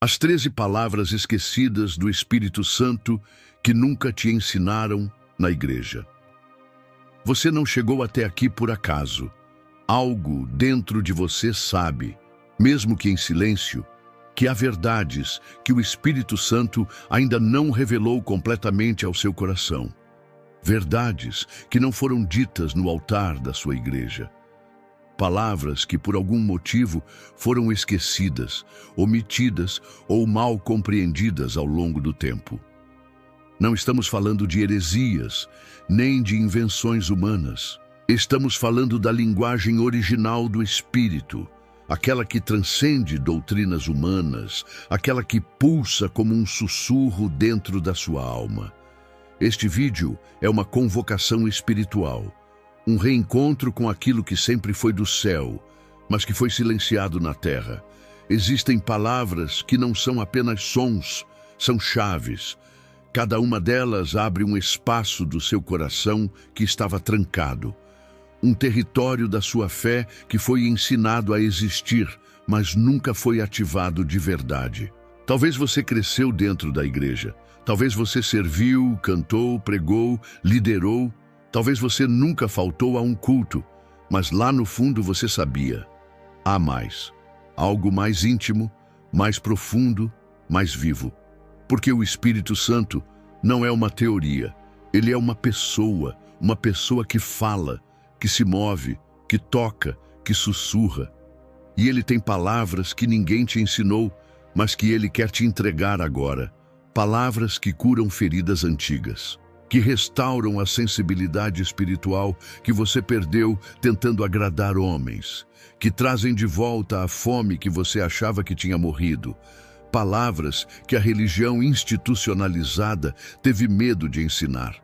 As 13 palavras esquecidas do Espírito Santo que nunca te ensinaram na igreja. Você não chegou até aqui por acaso. Algo dentro de você sabe, mesmo que em silêncio, que há verdades que o Espírito Santo ainda não revelou completamente ao seu coração. Verdades que não foram ditas no altar da sua igreja. Palavras que por algum motivo foram esquecidas, omitidas ou mal compreendidas ao longo do tempo. Não estamos falando de heresias, nem de invenções humanas. Estamos falando da linguagem original do Espírito, aquela que transcende doutrinas humanas, aquela que pulsa como um sussurro dentro da sua alma. Este vídeo é uma convocação espiritual, um reencontro com aquilo que sempre foi do céu, mas que foi silenciado na terra. Existem palavras que não são apenas sons, são chaves. Cada uma delas abre um espaço do seu coração que estava trancado. Um território da sua fé que foi ensinado a existir, mas nunca foi ativado de verdade. Talvez você cresceu dentro da igreja. Talvez você serviu, cantou, pregou, liderou. Talvez você nunca faltou a um culto, mas lá no fundo você sabia. Há mais. Algo mais íntimo, mais profundo, mais vivo. Porque o Espírito Santo não é uma teoria. Ele é uma pessoa que fala, que se move, que toca, que sussurra. E ele tem palavras que ninguém te ensinou, mas que ele quer te entregar agora. Palavras que curam feridas antigas, que restauram a sensibilidade espiritual que você perdeu tentando agradar homens, que trazem de volta a fome que você achava que tinha morrido. Palavras que a religião institucionalizada teve medo de ensinar.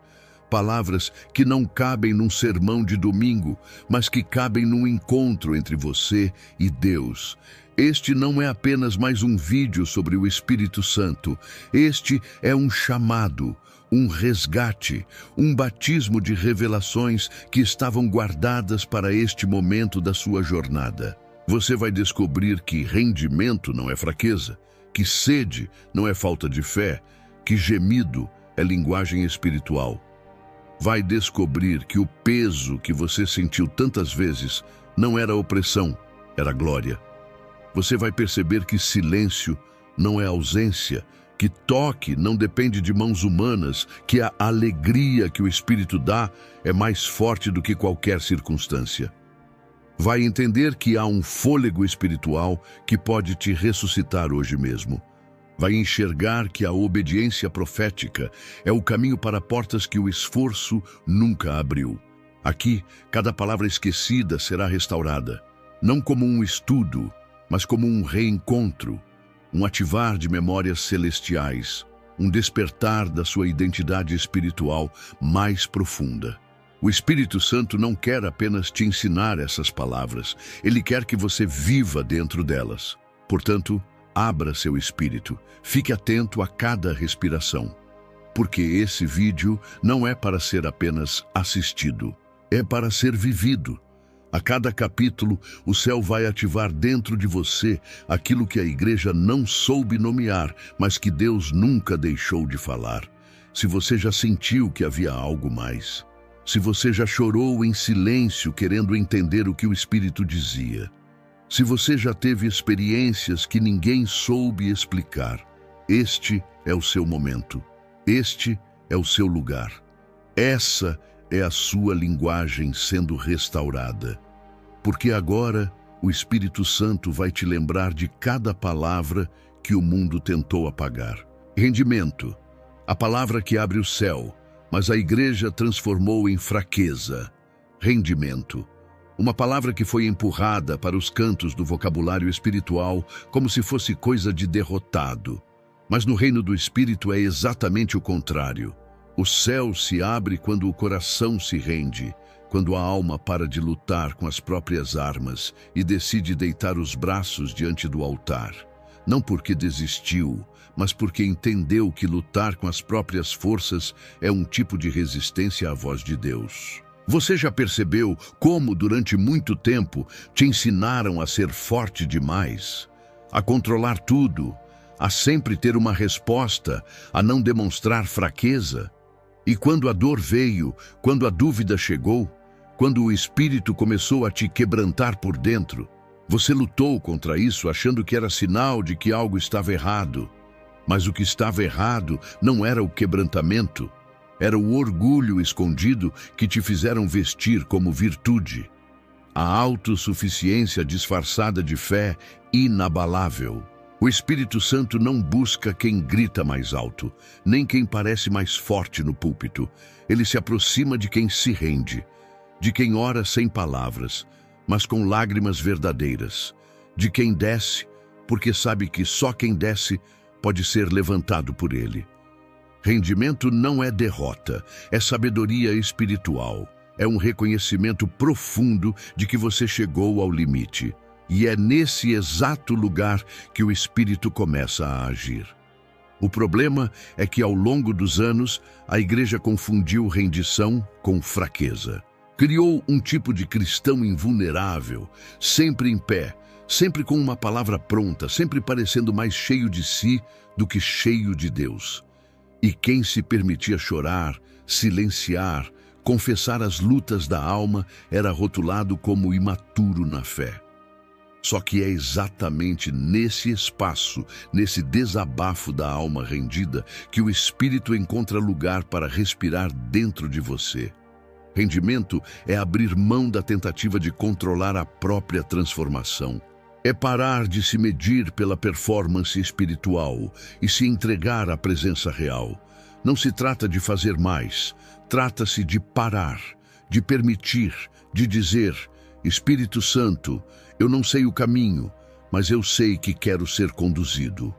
Palavras que não cabem num sermão de domingo, mas que cabem num encontro entre você e Deus. Este não é apenas mais um vídeo sobre o Espírito Santo. Este é um chamado, um resgate, um batismo de revelações que estavam guardadas para este momento da sua jornada. Você vai descobrir que rendimento não é fraqueza, que sede não é falta de fé, que gemido é linguagem espiritual. Vai descobrir que o peso que você sentiu tantas vezes não era opressão, era glória. Você vai perceber que silêncio não é ausência, que toque não depende de mãos humanas, que a alegria que o Espírito dá é mais forte do que qualquer circunstância. Vai entender que há um fôlego espiritual que pode te ressuscitar hoje mesmo. Vai enxergar que a obediência profética é o caminho para portas que o esforço nunca abriu. Aqui, cada palavra esquecida será restaurada, não como um estudo, mas como um reencontro, um ativar de memórias celestiais, um despertar da sua identidade espiritual mais profunda. O Espírito Santo não quer apenas te ensinar essas palavras, ele quer que você viva dentro delas. Portanto, abra seu espírito, fique atento a cada respiração, porque esse vídeo não é para ser apenas assistido, é para ser vivido. A cada capítulo, o céu vai ativar dentro de você aquilo que a igreja não soube nomear, mas que Deus nunca deixou de falar. Se você já sentiu que havia algo mais, se você já chorou em silêncio querendo entender o que o Espírito dizia, se você já teve experiências que ninguém soube explicar, este é o seu momento, este é o seu lugar. Essa é a sua linguagem sendo restaurada. Porque agora o Espírito Santo vai te lembrar de cada palavra que o mundo tentou apagar. Rendimento, a palavra que abre o céu, mas a igreja transformou em fraqueza. Rendimento, uma palavra que foi empurrada para os cantos do vocabulário espiritual como se fosse coisa de derrotado. Mas no reino do Espírito é exatamente o contrário. O céu se abre quando o coração se rende, quando a alma para de lutar com as próprias armas e decide deitar os braços diante do altar. Não porque desistiu, mas porque entendeu que lutar com as próprias forças é um tipo de resistência à voz de Deus. Você já percebeu como, durante muito tempo, te ensinaram a ser forte demais, a controlar tudo, a sempre ter uma resposta, a não demonstrar fraqueza. E quando a dor veio, quando a dúvida chegou, quando o Espírito começou a te quebrantar por dentro, você lutou contra isso achando que era sinal de que algo estava errado. Mas o que estava errado não era o quebrantamento, era o orgulho escondido que te fizeram vestir como virtude. A autossuficiência disfarçada de fé inabalável. O Espírito Santo não busca quem grita mais alto, nem quem parece mais forte no púlpito. Ele se aproxima de quem se rende, de quem ora sem palavras, mas com lágrimas verdadeiras, de quem desce, porque sabe que só quem desce pode ser levantado por ele. Rendimento não é derrota, é sabedoria espiritual. É um reconhecimento profundo de que você chegou ao limite. E é nesse exato lugar que o Espírito começa a agir. O problema é que ao longo dos anos, a igreja confundiu rendição com fraqueza. Criou um tipo de cristão invulnerável, sempre em pé, sempre com uma palavra pronta, sempre parecendo mais cheio de si do que cheio de Deus. E quem se permitia chorar, silenciar, confessar as lutas da alma era rotulado como imaturo na fé. Só que é exatamente nesse espaço, nesse desabafo da alma rendida, que o Espírito encontra lugar para respirar dentro de você. Rendimento é abrir mão da tentativa de controlar a própria transformação. É parar de se medir pela performance espiritual e se entregar à presença real. Não se trata de fazer mais, trata-se de parar, de permitir, de dizer: Espírito Santo, eu não sei o caminho, mas eu sei que quero ser conduzido.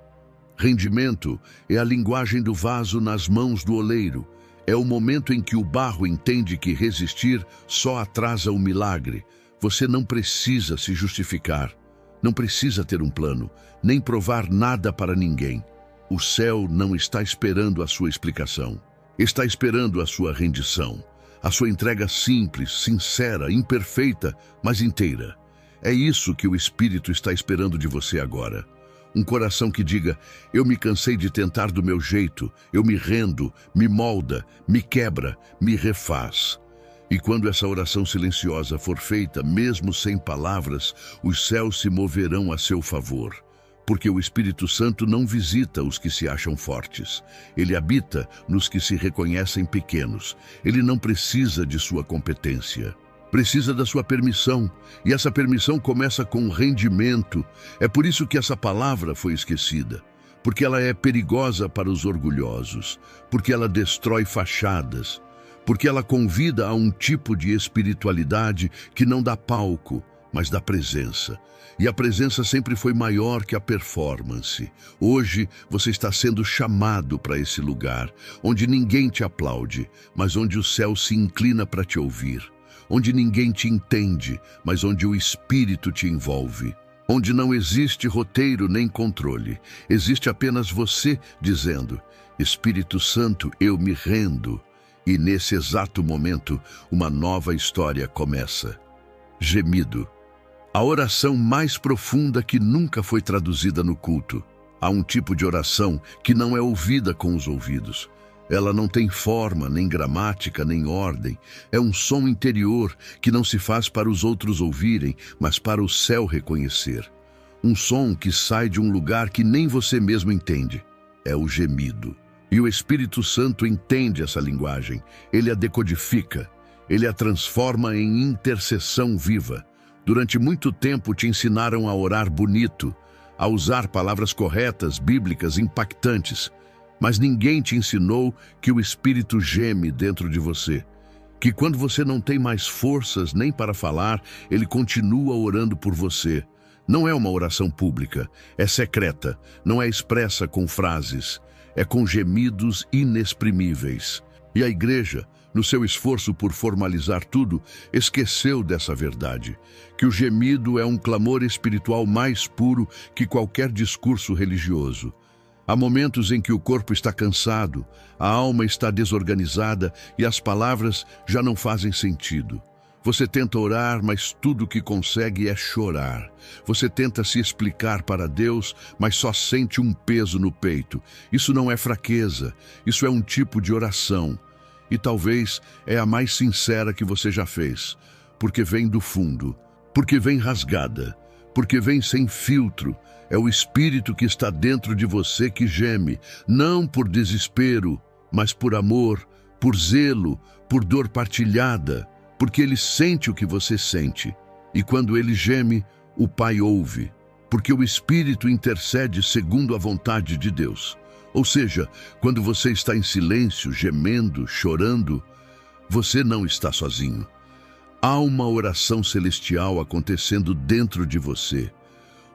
Rendimento é a linguagem do vaso nas mãos do oleiro. É o momento em que o barro entende que resistir só atrasa o milagre. Você não precisa se justificar, não precisa ter um plano, nem provar nada para ninguém. O céu não está esperando a sua explicação, está esperando a sua rendição, a sua entrega simples, sincera, imperfeita, mas inteira. É isso que o Espírito está esperando de você agora. Um coração que diga: eu me cansei de tentar do meu jeito, eu me rendo, me molda, me quebra, me refaz. E quando essa oração silenciosa for feita, mesmo sem palavras, os céus se moverão a seu favor. Porque o Espírito Santo não visita os que se acham fortes. Ele habita nos que se reconhecem pequenos. Ele não precisa de sua competência. Precisa da sua permissão, e essa permissão começa com rendimento. É por isso que essa palavra foi esquecida, porque ela é perigosa para os orgulhosos, porque ela destrói fachadas, porque ela convida a um tipo de espiritualidade que não dá palco, mas dá presença. E a presença sempre foi maior que a performance. Hoje você está sendo chamado para esse lugar, onde ninguém te aplaude, mas onde o céu se inclina para te ouvir. Onde ninguém te entende, mas onde o Espírito te envolve. Onde não existe roteiro nem controle. Existe apenas você dizendo: Espírito Santo, eu me rendo. E nesse exato momento, uma nova história começa. Gemido. A oração mais profunda que nunca foi traduzida no culto. Há um tipo de oração que não é ouvida com os ouvidos. Ela não tem forma, nem gramática, nem ordem. É um som interior que não se faz para os outros ouvirem, mas para o céu reconhecer. Um som que sai de um lugar que nem você mesmo entende. É o gemido. E o Espírito Santo entende essa linguagem. Ele a decodifica. Ele a transforma em intercessão viva. Durante muito tempo te ensinaram a orar bonito, a usar palavras corretas, bíblicas, impactantes. Mas ninguém te ensinou que o Espírito geme dentro de você. Que quando você não tem mais forças nem para falar, ele continua orando por você. Não é uma oração pública, é secreta, não é expressa com frases, é com gemidos inexprimíveis. E a igreja, no seu esforço por formalizar tudo, esqueceu dessa verdade, que o gemido é um clamor espiritual mais puro que qualquer discurso religioso. Há momentos em que o corpo está cansado, a alma está desorganizada e as palavras já não fazem sentido. Você tenta orar, mas tudo o que consegue é chorar. Você tenta se explicar para Deus, mas só sente um peso no peito. Isso não é fraqueza, isso é um tipo de oração. E talvez é a mais sincera que você já fez, porque vem do fundo, porque vem rasgada, porque vem sem filtro. É o Espírito que está dentro de você que geme, não por desespero, mas por amor, por zelo, por dor partilhada, porque ele sente o que você sente. E quando ele geme, o Pai ouve, porque o Espírito intercede segundo a vontade de Deus. Ou seja, quando você está em silêncio, gemendo, chorando, você não está sozinho. Há uma oração celestial acontecendo dentro de você.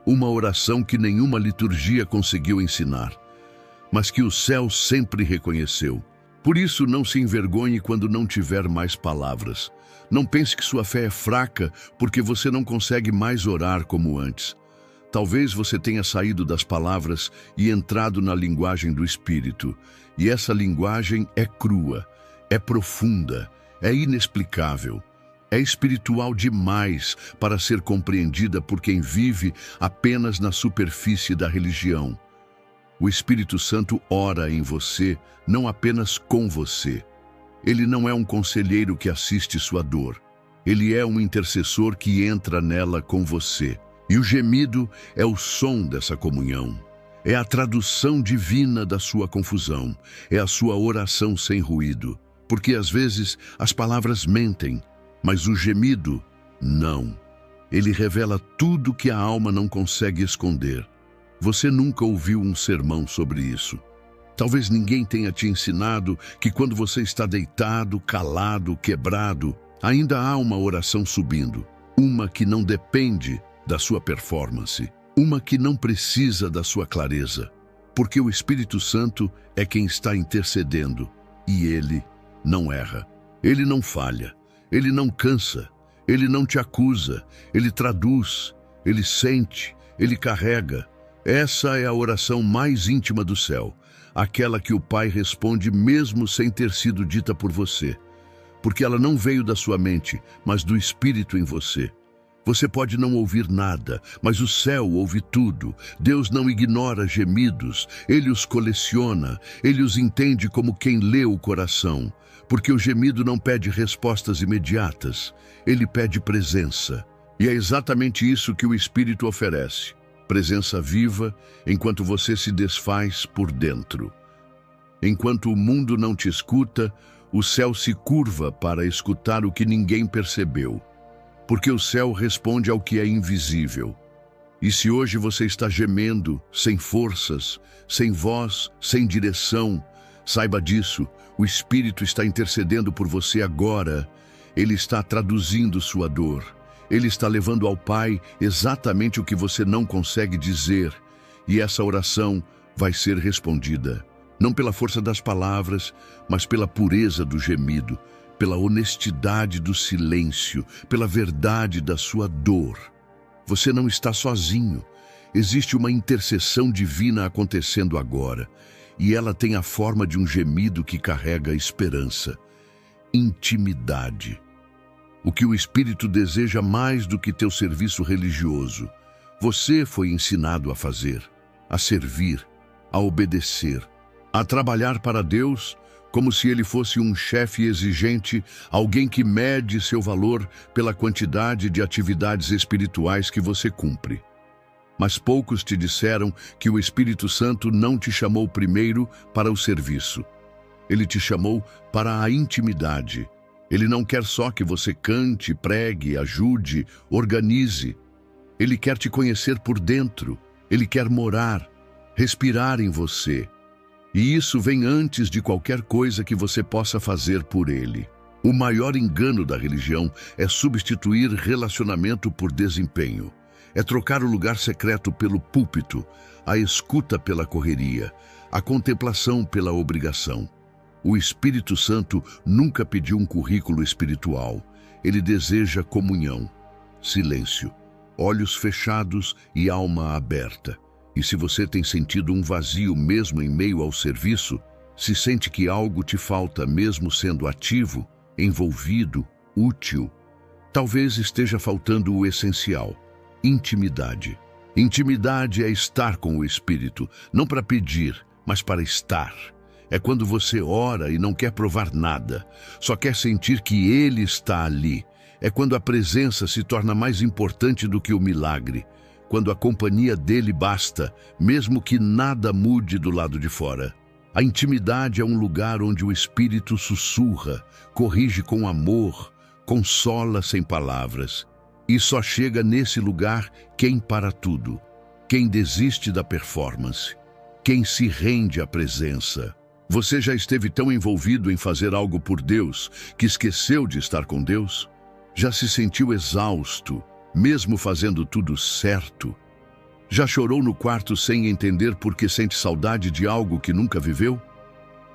Uma oração que nenhuma liturgia conseguiu ensinar, mas que o céu sempre reconheceu. Por isso, não se envergonhe quando não tiver mais palavras. Não pense que sua fé é fraca porque você não consegue mais orar como antes. Talvez você tenha saído das palavras e entrado na linguagem do Espírito. E essa linguagem é crua, é profunda, é inexplicável. É espiritual demais para ser compreendida por quem vive apenas na superfície da religião. O Espírito Santo ora em você, não apenas com você. Ele não é um conselheiro que assiste sua dor. Ele é um intercessor que entra nela com você. E o gemido é o som dessa comunhão. É a tradução divina da sua confusão. É a sua oração sem ruído. Porque às vezes as palavras mentem, mas o gemido, não. Ele revela tudo que a alma não consegue esconder. Você nunca ouviu um sermão sobre isso. Talvez ninguém tenha te ensinado que quando você está deitado, calado, quebrado, ainda há uma oração subindo. Uma que não depende da sua performance. Uma que não precisa da sua clareza. Porque o Espírito Santo é quem está intercedendo. E ele não erra. Ele não falha. Ele não cansa. Ele não te acusa. Ele traduz. Ele sente. Ele carrega. Essa é a oração mais íntima do céu, aquela que o Pai responde mesmo sem ter sido dita por você, porque ela não veio da sua mente, mas do Espírito em você. Você pode não ouvir nada, mas o céu ouve tudo. Deus não ignora gemidos, Ele os coleciona, Ele os entende como quem lê o coração, porque o gemido não pede respostas imediatas, ele pede presença. E é exatamente isso que o Espírito oferece. Presença viva, enquanto você se desfaz por dentro. Enquanto o mundo não te escuta, o céu se curva para escutar o que ninguém percebeu. Porque o céu responde ao que é invisível. E se hoje você está gemendo, sem forças, sem voz, sem direção, saiba disso, o Espírito está intercedendo por você agora. Ele está traduzindo sua dor. Ele está levando ao Pai exatamente o que você não consegue dizer, e essa oração vai ser respondida, não pela força das palavras, mas pela pureza do gemido, pela honestidade do silêncio, pela verdade da sua dor. Você não está sozinho. Existe uma intercessão divina acontecendo agora, e ela tem a forma de um gemido que carrega esperança, intimidade. O que o Espírito deseja mais do que teu serviço religioso. Você foi ensinado a fazer, a servir, a obedecer, a trabalhar para Deus como se Ele fosse um chefe exigente, alguém que mede seu valor pela quantidade de atividades espirituais que você cumpre. Mas poucos te disseram que o Espírito Santo não te chamou primeiro para o serviço. Ele te chamou para a intimidade. Ele não quer só que você cante, pregue, ajude, organize. Ele quer te conhecer por dentro. Ele quer morar, respirar em você. E isso vem antes de qualquer coisa que você possa fazer por Ele. O maior engano da religião é substituir relacionamento por desempenho. É trocar o lugar secreto pelo púlpito, a escuta pela correria, a contemplação pela obrigação. O Espírito Santo nunca pediu um currículo espiritual. Ele deseja comunhão, silêncio, olhos fechados e alma aberta. E se você tem sentido um vazio mesmo em meio ao serviço, se sente que algo te falta mesmo sendo ativo, envolvido, útil, Talvez esteja faltando o essencial: intimidade. Intimidade é estar com o Espírito, não para pedir, mas para estar. É quando você ora e não quer provar nada, só quer sentir que Ele está ali. É quando a presença se torna mais importante do que o milagre, quando a companhia dele basta, mesmo que nada mude do lado de fora. A intimidade é um lugar onde o Espírito sussurra, corrige com amor, consola sem palavras. E só chega nesse lugar quem para tudo, quem desiste da performance, quem se rende à presença. Você já esteve tão envolvido em fazer algo por Deus que esqueceu de estar com Deus? Já se sentiu exausto, mesmo fazendo tudo certo? Já chorou no quarto sem entender porque sente saudade de algo que nunca viveu?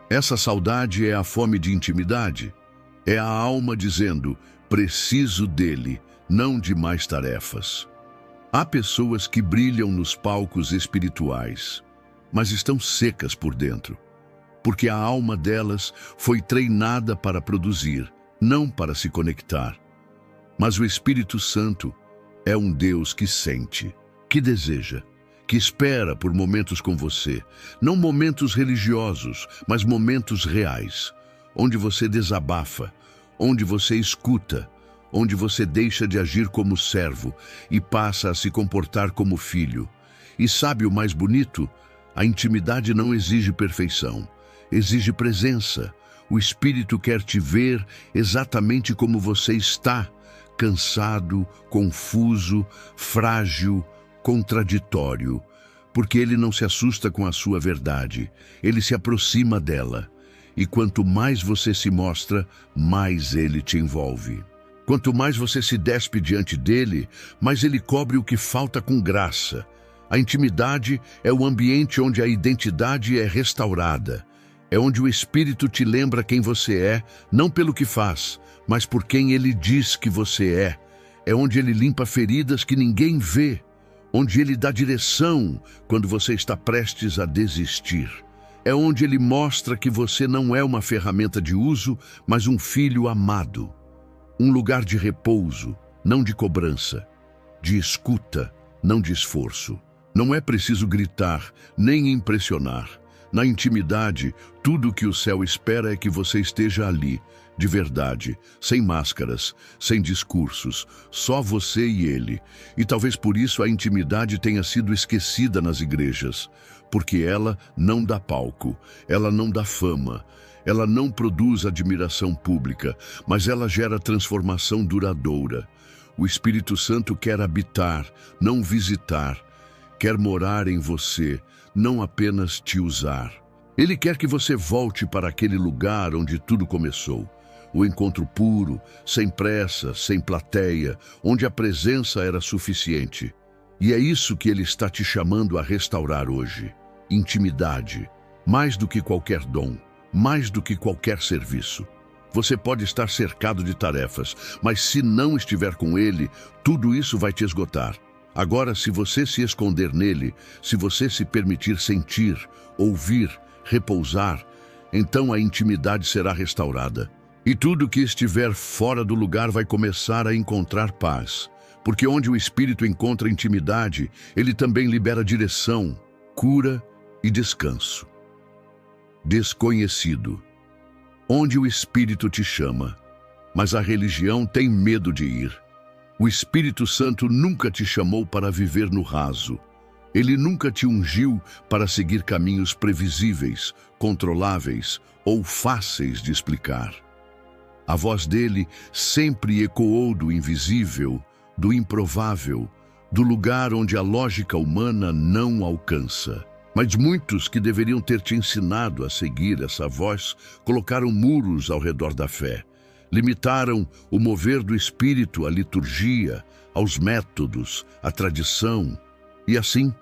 Essa saudade é a fome de intimidade. É a alma dizendo: preciso dele, não de mais tarefas. Há pessoas que brilham nos palcos espirituais, mas estão secas por dentro, porque a alma delas foi treinada para produzir, não para se conectar. Mas o Espírito Santo é um Deus que sente, que deseja, que espera por momentos com você, não momentos religiosos, mas momentos reais, onde você desabafa, onde você escuta, onde você deixa de agir como servo e passa a se comportar como filho. E sabe o mais bonito? A intimidade não exige perfeição, exige presença. O Espírito quer te ver exatamente como você está, cansado, confuso, frágil, contraditório, porque ele não se assusta com a sua verdade, ele se aproxima dela. E quanto mais você se mostra, mais ele te envolve. Quanto mais você se despe diante dele, mais ele cobre o que falta com graça. A intimidade é o ambiente onde a identidade é restaurada. É onde o Espírito te lembra quem você é, não pelo que faz, mas por quem ele diz que você é. É onde ele limpa feridas que ninguém vê. Onde ele dá direção quando você está prestes a desistir. É onde ele mostra que você não é uma ferramenta de uso, mas um filho amado. Um lugar de repouso, não de cobrança, de escuta, não de esforço. Não é preciso gritar, nem impressionar. Na intimidade, tudo o que o céu espera é que você esteja ali, de verdade, sem máscaras, sem discursos, só você e ele. E talvez por isso a intimidade tenha sido esquecida nas igrejas, porque ela não dá palco, ela não dá fama, ela não produz admiração pública, mas ela gera transformação duradoura. O Espírito Santo quer habitar, não visitar, quer morar em você, não apenas te usar. Ele quer que você volte para aquele lugar onde tudo começou. O encontro puro, sem pressa, sem plateia, onde a presença era suficiente. E é isso que ele está te chamando a restaurar hoje. Intimidade, mais do que qualquer dom, mais do que qualquer serviço. Você pode estar cercado de tarefas, mas se não estiver com ele, tudo isso vai te esgotar. Agora, se você se esconder nele, se você se permitir sentir, ouvir, repousar, então a intimidade será restaurada. E tudo que estiver fora do lugar vai começar a encontrar paz. Porque onde o Espírito encontra intimidade, ele também libera direção, cura e descanso. Desconhecido. Onde o Espírito te chama, mas a religião tem medo de ir. O Espírito Santo nunca te chamou para viver no raso. Ele nunca te ungiu para seguir caminhos previsíveis, controláveis ou fáceis de explicar. A voz dele sempre ecoou do invisível, do improvável, do lugar onde a lógica humana não alcança. Mas muitos que deveriam ter te ensinado a seguir essa voz colocaram muros ao redor da fé. Limitaram o mover do Espírito à liturgia, aos métodos, à tradição. E assim,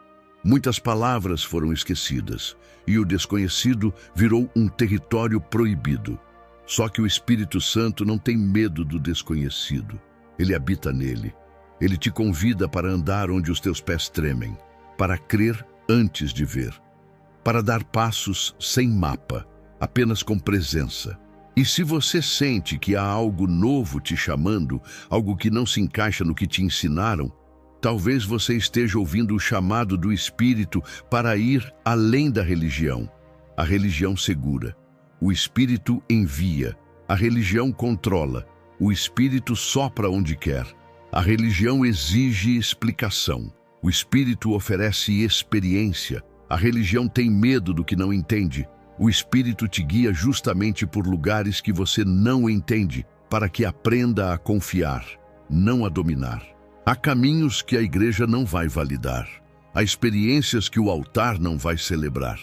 muitas palavras foram esquecidas e o desconhecido virou um território proibido. Só que o Espírito Santo não tem medo do desconhecido. Ele habita nele. Ele te convida para andar onde os teus pés tremem, para crer antes de ver, para dar passos sem mapa, apenas com presença. E se você sente que há algo novo te chamando, algo que não se encaixa no que te ensinaram, talvez você esteja ouvindo o chamado do Espírito para ir além da religião. A religião segura. O Espírito envia. A religião controla. O Espírito sopra onde quer. A religião exige explicação. O Espírito oferece experiência. A religião tem medo do que não entende. O Espírito te guia justamente por lugares que você não entende, para que aprenda a confiar, não a dominar. Há caminhos que a igreja não vai validar. Há experiências que o altar não vai celebrar.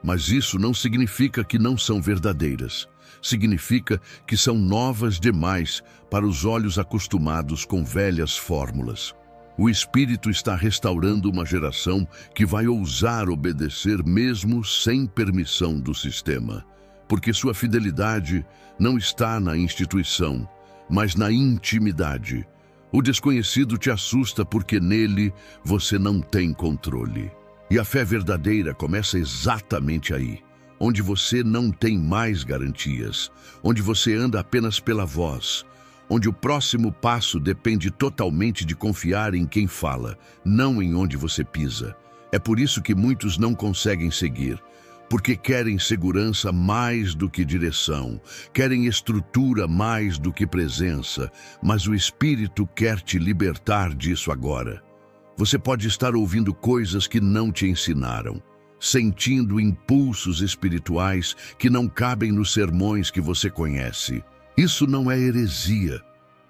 Mas isso não significa que não são verdadeiras. Significa que são novas demais para os olhos acostumados com velhas fórmulas. O Espírito está restaurando uma geração que vai ousar obedecer mesmo sem permissão do sistema, porque sua fidelidade não está na instituição, mas na intimidade. O desconhecido te assusta porque nele você não tem controle. E a fé verdadeira começa exatamente aí, onde você não tem mais garantias, onde você anda apenas pela voz, onde o próximo passo depende totalmente de confiar em quem fala, não em onde você pisa. É por isso que muitos não conseguem seguir, porque querem segurança mais do que direção, querem estrutura mais do que presença, mas o Espírito quer te libertar disso agora. Você pode estar ouvindo coisas que não te ensinaram, sentindo impulsos espirituais que não cabem nos sermões que você conhece. Isso não é heresia.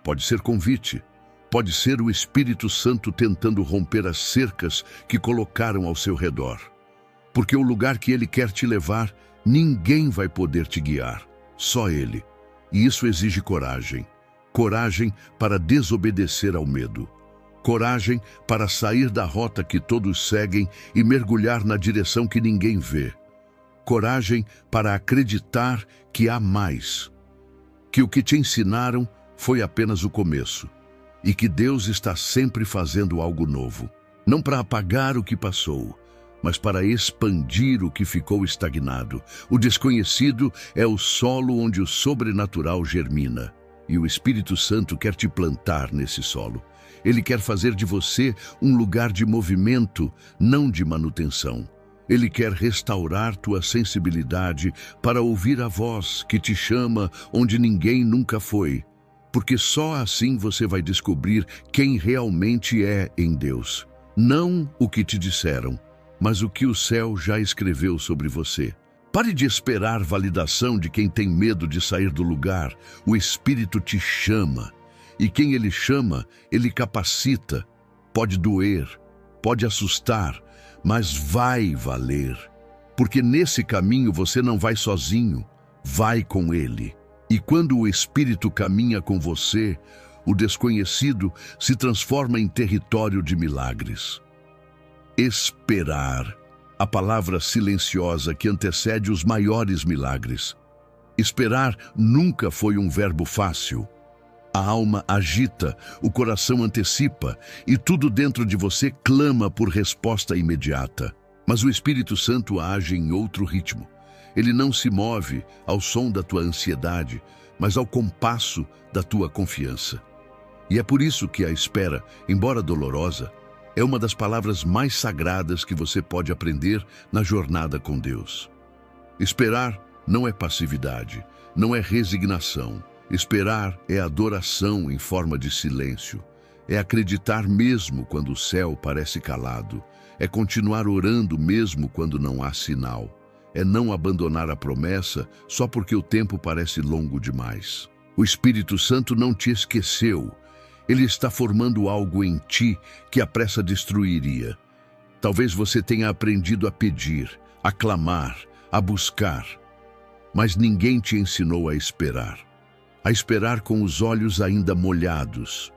Pode ser convite. Pode ser o Espírito Santo tentando romper as cercas que colocaram ao seu redor. Porque o lugar que Ele quer te levar, ninguém vai poder te guiar. Só Ele. E isso exige coragem. Coragem para desobedecer ao medo. Coragem para sair da rota que todos seguem e mergulhar na direção que ninguém vê. Coragem para acreditar que há mais. Que o que te ensinaram foi apenas o começo. E que Deus está sempre fazendo algo novo. Não para apagar o que passou, mas para expandir o que ficou estagnado. O desconhecido é o solo onde o sobrenatural germina. E o Espírito Santo quer te plantar nesse solo. Ele quer fazer de você um lugar de movimento, não de manutenção. Ele quer restaurar tua sensibilidade para ouvir a voz que te chama onde ninguém nunca foi. Porque só assim você vai descobrir quem realmente é em Deus. Não o que te disseram, mas o que o céu já escreveu sobre você. Pare de esperar validação de quem tem medo de sair do lugar. O Espírito te chama. E quem Ele chama, Ele capacita. Pode doer, pode assustar, mas vai valer. Porque nesse caminho você não vai sozinho, vai com Ele. E quando o Espírito caminha com você, o desconhecido se transforma em território de milagres. Esperar, a palavra silenciosa que antecede os maiores milagres. Esperar nunca foi um verbo fácil. A alma agita, o coração antecipa e tudo dentro de você clama por resposta imediata. Mas o Espírito Santo age em outro ritmo. Ele não se move ao som da tua ansiedade, mas ao compasso da tua confiança. E é por isso que a espera, embora dolorosa, é uma das palavras mais sagradas que você pode aprender na jornada com Deus. Esperar não é passividade, não é resignação. Esperar é adoração em forma de silêncio. É acreditar mesmo quando o céu parece calado. É continuar orando mesmo quando não há sinal. É não abandonar a promessa só porque o tempo parece longo demais. O Espírito Santo não te esqueceu. Ele está formando algo em ti que a pressa destruiria. Talvez você tenha aprendido a pedir, a clamar, a buscar, mas ninguém te ensinou a esperar. A esperar com os olhos ainda molhados.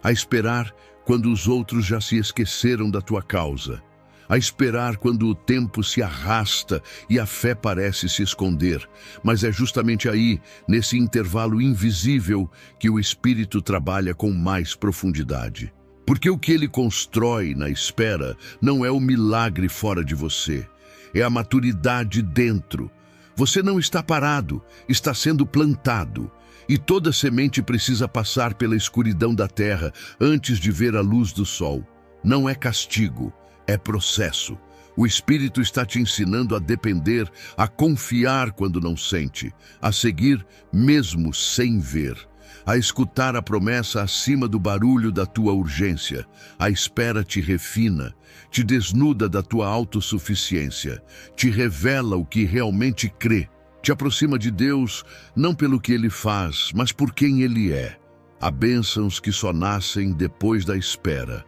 A esperar quando os outros já se esqueceram da tua causa. A esperar quando o tempo se arrasta e a fé parece se esconder. Mas é justamente aí, nesse intervalo invisível, que o Espírito trabalha com mais profundidade. Porque o que ele constrói na espera não é o milagre fora de você, é a maturidade dentro. Você não está parado, está sendo plantado. E toda semente precisa passar pela escuridão da terra antes de ver a luz do sol. Não é castigo, é processo. O Espírito está te ensinando a depender, a confiar quando não sente, a seguir mesmo sem ver, a escutar a promessa acima do barulho da tua urgência. A espera te refina, te desnuda da tua autossuficiência, te revela o que realmente crê. Te aproxima de Deus não pelo que Ele faz, mas por quem Ele é. Há bênçãos que só nascem depois da espera.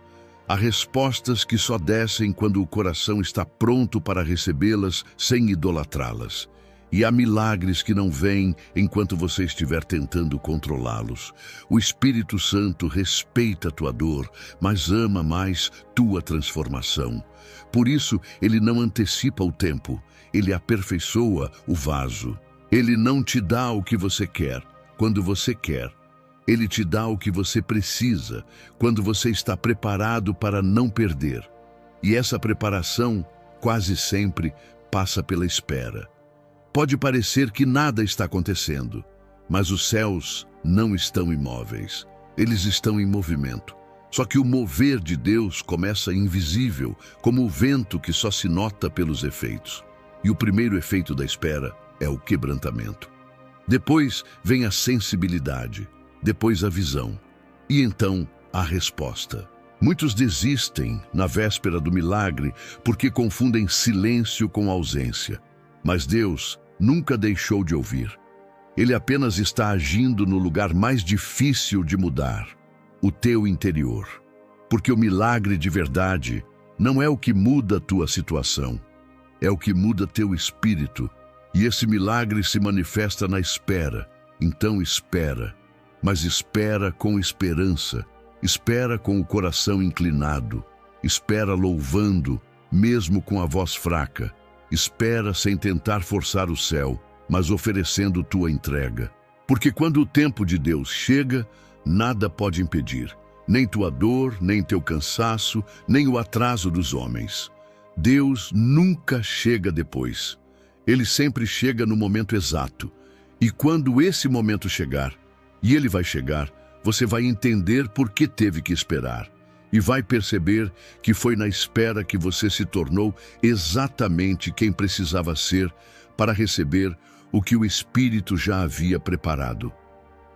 Há respostas que só descem quando o coração está pronto para recebê-las sem idolatrá-las. E há milagres que não vêm enquanto você estiver tentando controlá-los. O Espírito Santo respeita a tua dor, mas ama mais tua transformação. Por isso, ele não antecipa o tempo, ele aperfeiçoa o vaso. Ele não te dá o que você quer, quando você quer. Ele te dá o que você precisa, quando você está preparado para não perder. E essa preparação, quase sempre, passa pela espera. Pode parecer que nada está acontecendo, mas os céus não estão imóveis. Eles estão em movimento. Só que o mover de Deus começa invisível, como o vento que só se nota pelos efeitos. E o primeiro efeito da espera é o quebrantamento. Depois vem a sensibilidade, depois a visão, e então a resposta. Muitos desistem na véspera do milagre porque confundem silêncio com ausência. Mas Deus nunca deixou de ouvir. Ele apenas está agindo no lugar mais difícil de mudar, o teu interior. Porque o milagre de verdade não é o que muda a tua situação, é o que muda teu espírito. E esse milagre se manifesta na espera. Então espera, mas espera com esperança. Espera com o coração inclinado. Espera louvando, mesmo com a voz fraca. Espera sem tentar forçar o céu, mas oferecendo tua entrega. Porque quando o tempo de Deus chega, nada pode impedir. Nem tua dor, nem teu cansaço, nem o atraso dos homens. Deus nunca chega depois. Ele sempre chega no momento exato. E quando esse momento chegar, e ele vai chegar, você vai entender por que teve que esperar. E vai perceber que foi na espera que você se tornou exatamente quem precisava ser para receber o que o Espírito já havia preparado.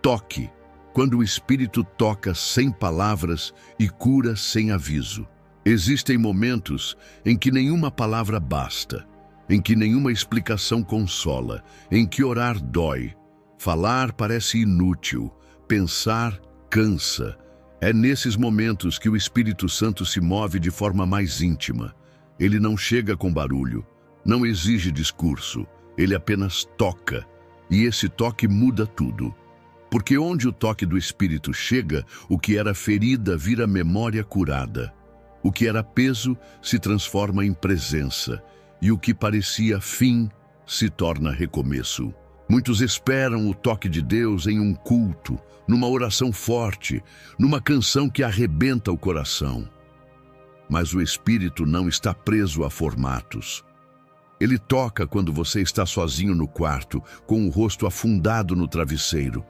Toque, quando o Espírito toca sem palavras e cura sem aviso. Existem momentos em que nenhuma palavra basta, em que nenhuma explicação consola, em que orar dói, falar parece inútil, pensar cansa. É nesses momentos que o Espírito Santo se move de forma mais íntima. Ele não chega com barulho, não exige discurso, ele apenas toca. E esse toque muda tudo. Porque onde o toque do Espírito chega, o que era ferida vira memória curada. O que era peso se transforma em presença. E o que parecia fim se torna recomeço. Muitos esperam o toque de Deus em um culto, numa oração forte, numa canção que arrebenta o coração. Mas o Espírito não está preso a formatos. Ele toca quando você está sozinho no quarto, com o rosto afundado no travesseiro.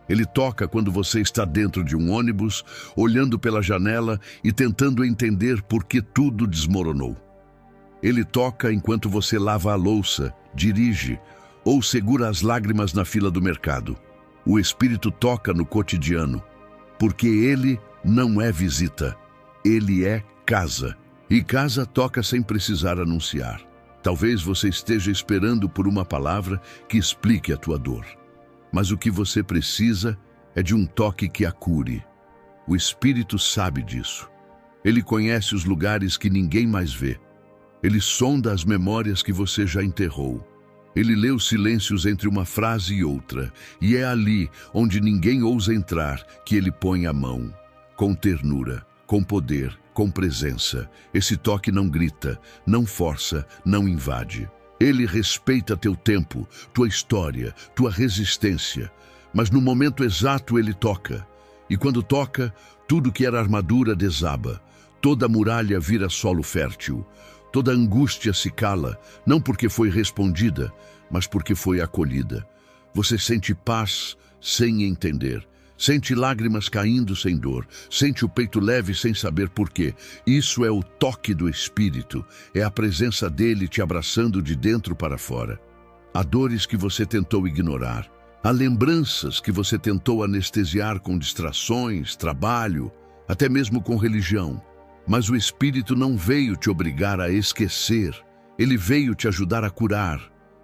Ele toca quando você está dentro de um ônibus, olhando pela janela e tentando entender por que tudo desmoronou. Ele toca enquanto você lava a louça, dirige, ou segura as lágrimas na fila do mercado. O Espírito toca no cotidiano, porque ele não é visita, ele é casa. E casa toca sem precisar anunciar. Talvez você esteja esperando por uma palavra que explique a tua dor. Mas o que você precisa é de um toque que a cure. O Espírito sabe disso. Ele conhece os lugares que ninguém mais vê. Ele sonda as memórias que você já enterrou. Ele lê os silêncios entre uma frase e outra, e é ali, onde ninguém ousa entrar, que ele põe a mão. Com ternura, com poder, com presença. Esse toque não grita, não força, não invade. Ele respeita teu tempo, tua história, tua resistência. Mas no momento exato ele toca. E quando toca, tudo que era armadura desaba. Toda muralha vira solo fértil. Toda angústia se cala, não porque foi respondida, mas porque foi acolhida. Você sente paz sem entender. Sente lágrimas caindo sem dor. Sente o peito leve sem saber por quê. Isso é o toque do Espírito. É a presença dele te abraçando de dentro para fora. Há dores que você tentou ignorar. Há lembranças que você tentou anestesiar com distrações, trabalho, até mesmo com religião. Mas o Espírito não veio te obrigar a esquecer. Ele veio te ajudar a curar.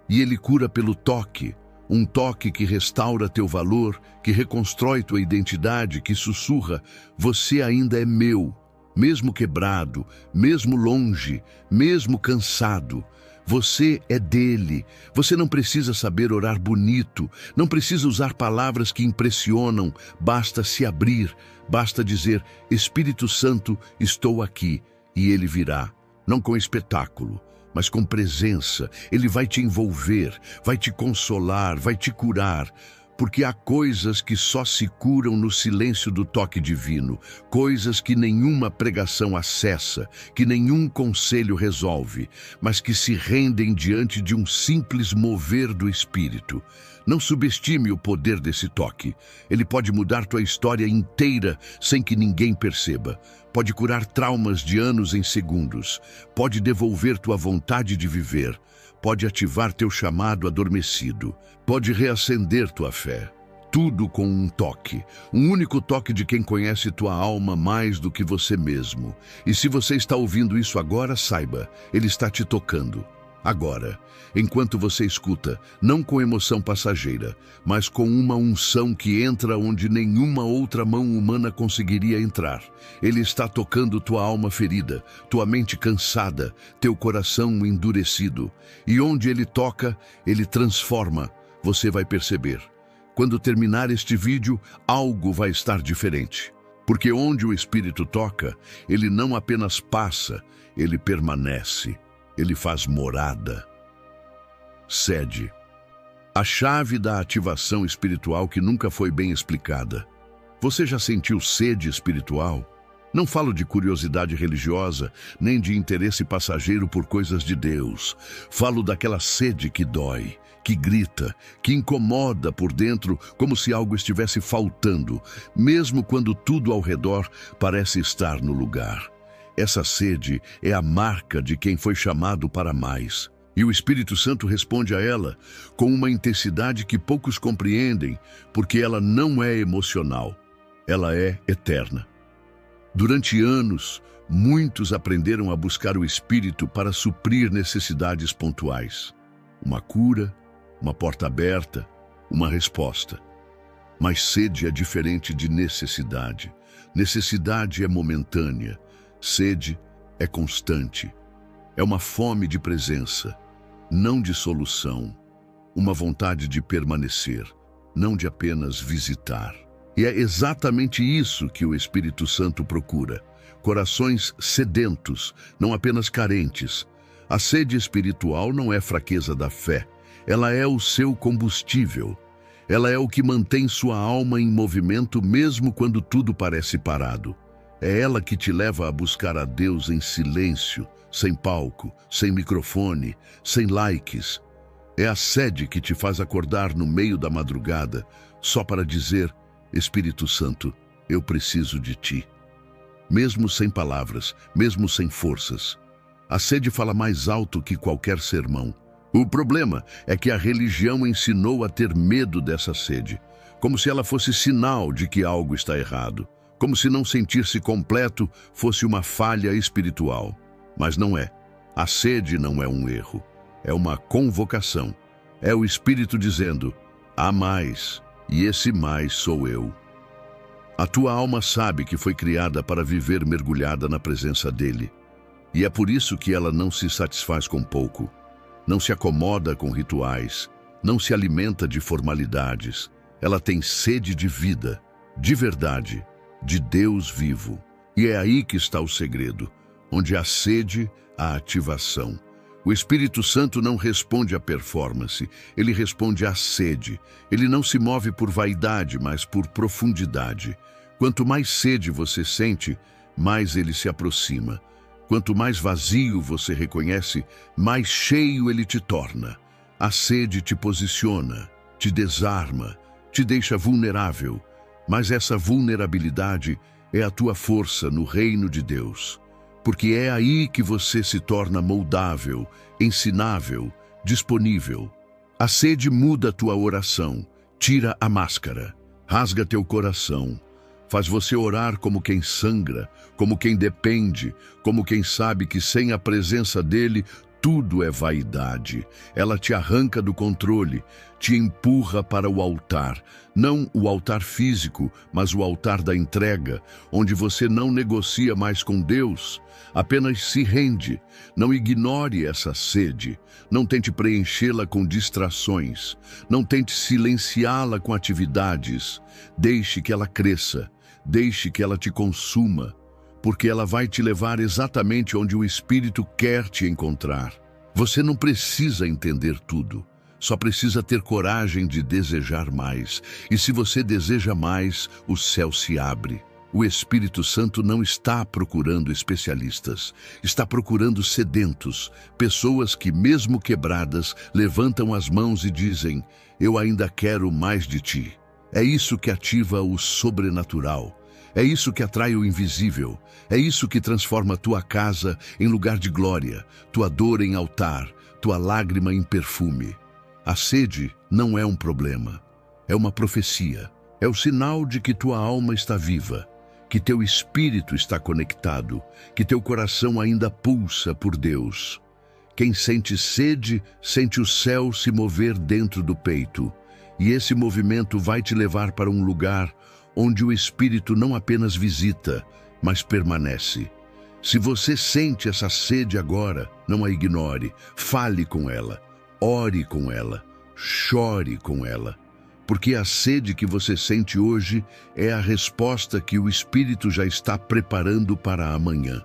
E ele cura pelo toque. Um toque que restaura teu valor, que reconstrói tua identidade, que sussurra: você ainda é meu. Mesmo quebrado, mesmo longe, mesmo cansado. Você é dele. Você não precisa saber orar bonito, não precisa usar palavras que impressionam, basta se abrir, basta dizer: Espírito Santo, estou aqui, e ele virá, não com espetáculo, mas com presença. Ele vai te envolver, vai te consolar, vai te curar, porque há coisas que só se curam no silêncio do toque divino, coisas que nenhuma pregação acessa, que nenhum conselho resolve, mas que se rendem diante de um simples mover do Espírito. Não subestime o poder desse toque. Ele pode mudar tua história inteira sem que ninguém perceba. Pode curar traumas de anos em segundos. Pode devolver tua vontade de viver. Pode ativar teu chamado adormecido. Pode reacender tua fé. Tudo com um toque. Um único toque de quem conhece tua alma mais do que você mesmo. E se você está ouvindo isso agora, saiba, ele está te tocando. Agora, enquanto você escuta, não com emoção passageira, mas com uma unção que entra onde nenhuma outra mão humana conseguiria entrar. Ele está tocando tua alma ferida, tua mente cansada, teu coração endurecido. E onde ele toca, ele transforma. Você vai perceber. Quando terminar este vídeo, algo vai estar diferente. Porque onde o Espírito toca, ele não apenas passa, ele permanece. Ele faz morada. Sede. A chave da ativação espiritual que nunca foi bem explicada. Você já sentiu sede espiritual? Não falo de curiosidade religiosa, nem de interesse passageiro por coisas de Deus. Falo daquela sede que dói, que grita, que incomoda por dentro como se algo estivesse faltando, mesmo quando tudo ao redor parece estar no lugar. Essa sede é a marca de quem foi chamado para mais. E o Espírito Santo responde a ela com uma intensidade que poucos compreendem, porque ela não é emocional, ela é eterna. Durante anos, muitos aprenderam a buscar o Espírito para suprir necessidades pontuais. Uma cura, uma porta aberta, uma resposta. Mas sede é diferente de necessidade. Necessidade é momentânea. Sede é constante, é uma fome de presença, não de solução, uma vontade de permanecer, não de apenas visitar. E é exatamente isso que o Espírito Santo procura, corações sedentos, não apenas carentes. A sede espiritual não é fraqueza da fé, ela é o seu combustível. Ela é o que mantém sua alma em movimento mesmo quando tudo parece parado. É ela que te leva a buscar a Deus em silêncio, sem palco, sem microfone, sem likes. É a sede que te faz acordar no meio da madrugada, só para dizer: Espírito Santo, eu preciso de ti. Mesmo sem palavras, mesmo sem forças. A sede fala mais alto que qualquer sermão. O problema é que a religião ensinou a ter medo dessa sede, como se ela fosse sinal de que algo está errado. Como se não sentir-se completo fosse uma falha espiritual. Mas não é. A sede não é um erro. É uma convocação. É o Espírito dizendo: há mais, e esse mais sou eu. A tua alma sabe que foi criada para viver mergulhada na presença dele. E é por isso que ela não se satisfaz com pouco. Não se acomoda com rituais. Não se alimenta de formalidades. Ela tem sede de vida, de verdade, de Deus vivo. E é aí que está o segredo, onde há sede, há ativação. O Espírito Santo não responde à performance, ele responde à sede. Ele não se move por vaidade, mas por profundidade. Quanto mais sede você sente, mais ele se aproxima. Quanto mais vazio você reconhece, mais cheio ele te torna. A sede te posiciona, te desarma, te deixa vulnerável, mas essa vulnerabilidade é a tua força no reino de Deus, porque é aí que você se torna moldável, ensinável, disponível. A sede muda a tua oração, tira a máscara, rasga teu coração, faz você orar como quem sangra, como quem depende, como quem sabe que sem a presença dele tudo é vaidade. Ela te arranca do controle, te empurra para o altar, não o altar físico, mas o altar da entrega, onde você não negocia mais com Deus, apenas se rende. Não ignore essa sede, não tente preenchê-la com distrações, não tente silenciá-la com atividades. Deixe que ela cresça, deixe que ela te consuma, porque ela vai te levar exatamente onde o Espírito quer te encontrar. Você não precisa entender tudo, só precisa ter coragem de desejar mais. E se você deseja mais, o céu se abre. O Espírito Santo não está procurando especialistas, está procurando sedentos, pessoas que, mesmo quebradas, levantam as mãos e dizem: eu ainda quero mais de ti. É isso que ativa o sobrenatural. É isso que atrai o invisível. É isso que transforma tua casa em lugar de glória, tua dor em altar, tua lágrima em perfume. A sede não é um problema, é uma profecia. É o sinal de que tua alma está viva, que teu espírito está conectado, que teu coração ainda pulsa por Deus. Quem sente sede, sente o céu se mover dentro do peito. E esse movimento vai te levar para um lugar onde o Espírito não apenas visita, mas permanece. Se você sente essa sede agora, não a ignore, fale com ela, ore com ela, chore com ela, porque a sede que você sente hoje é a resposta que o Espírito já está preparando para amanhã.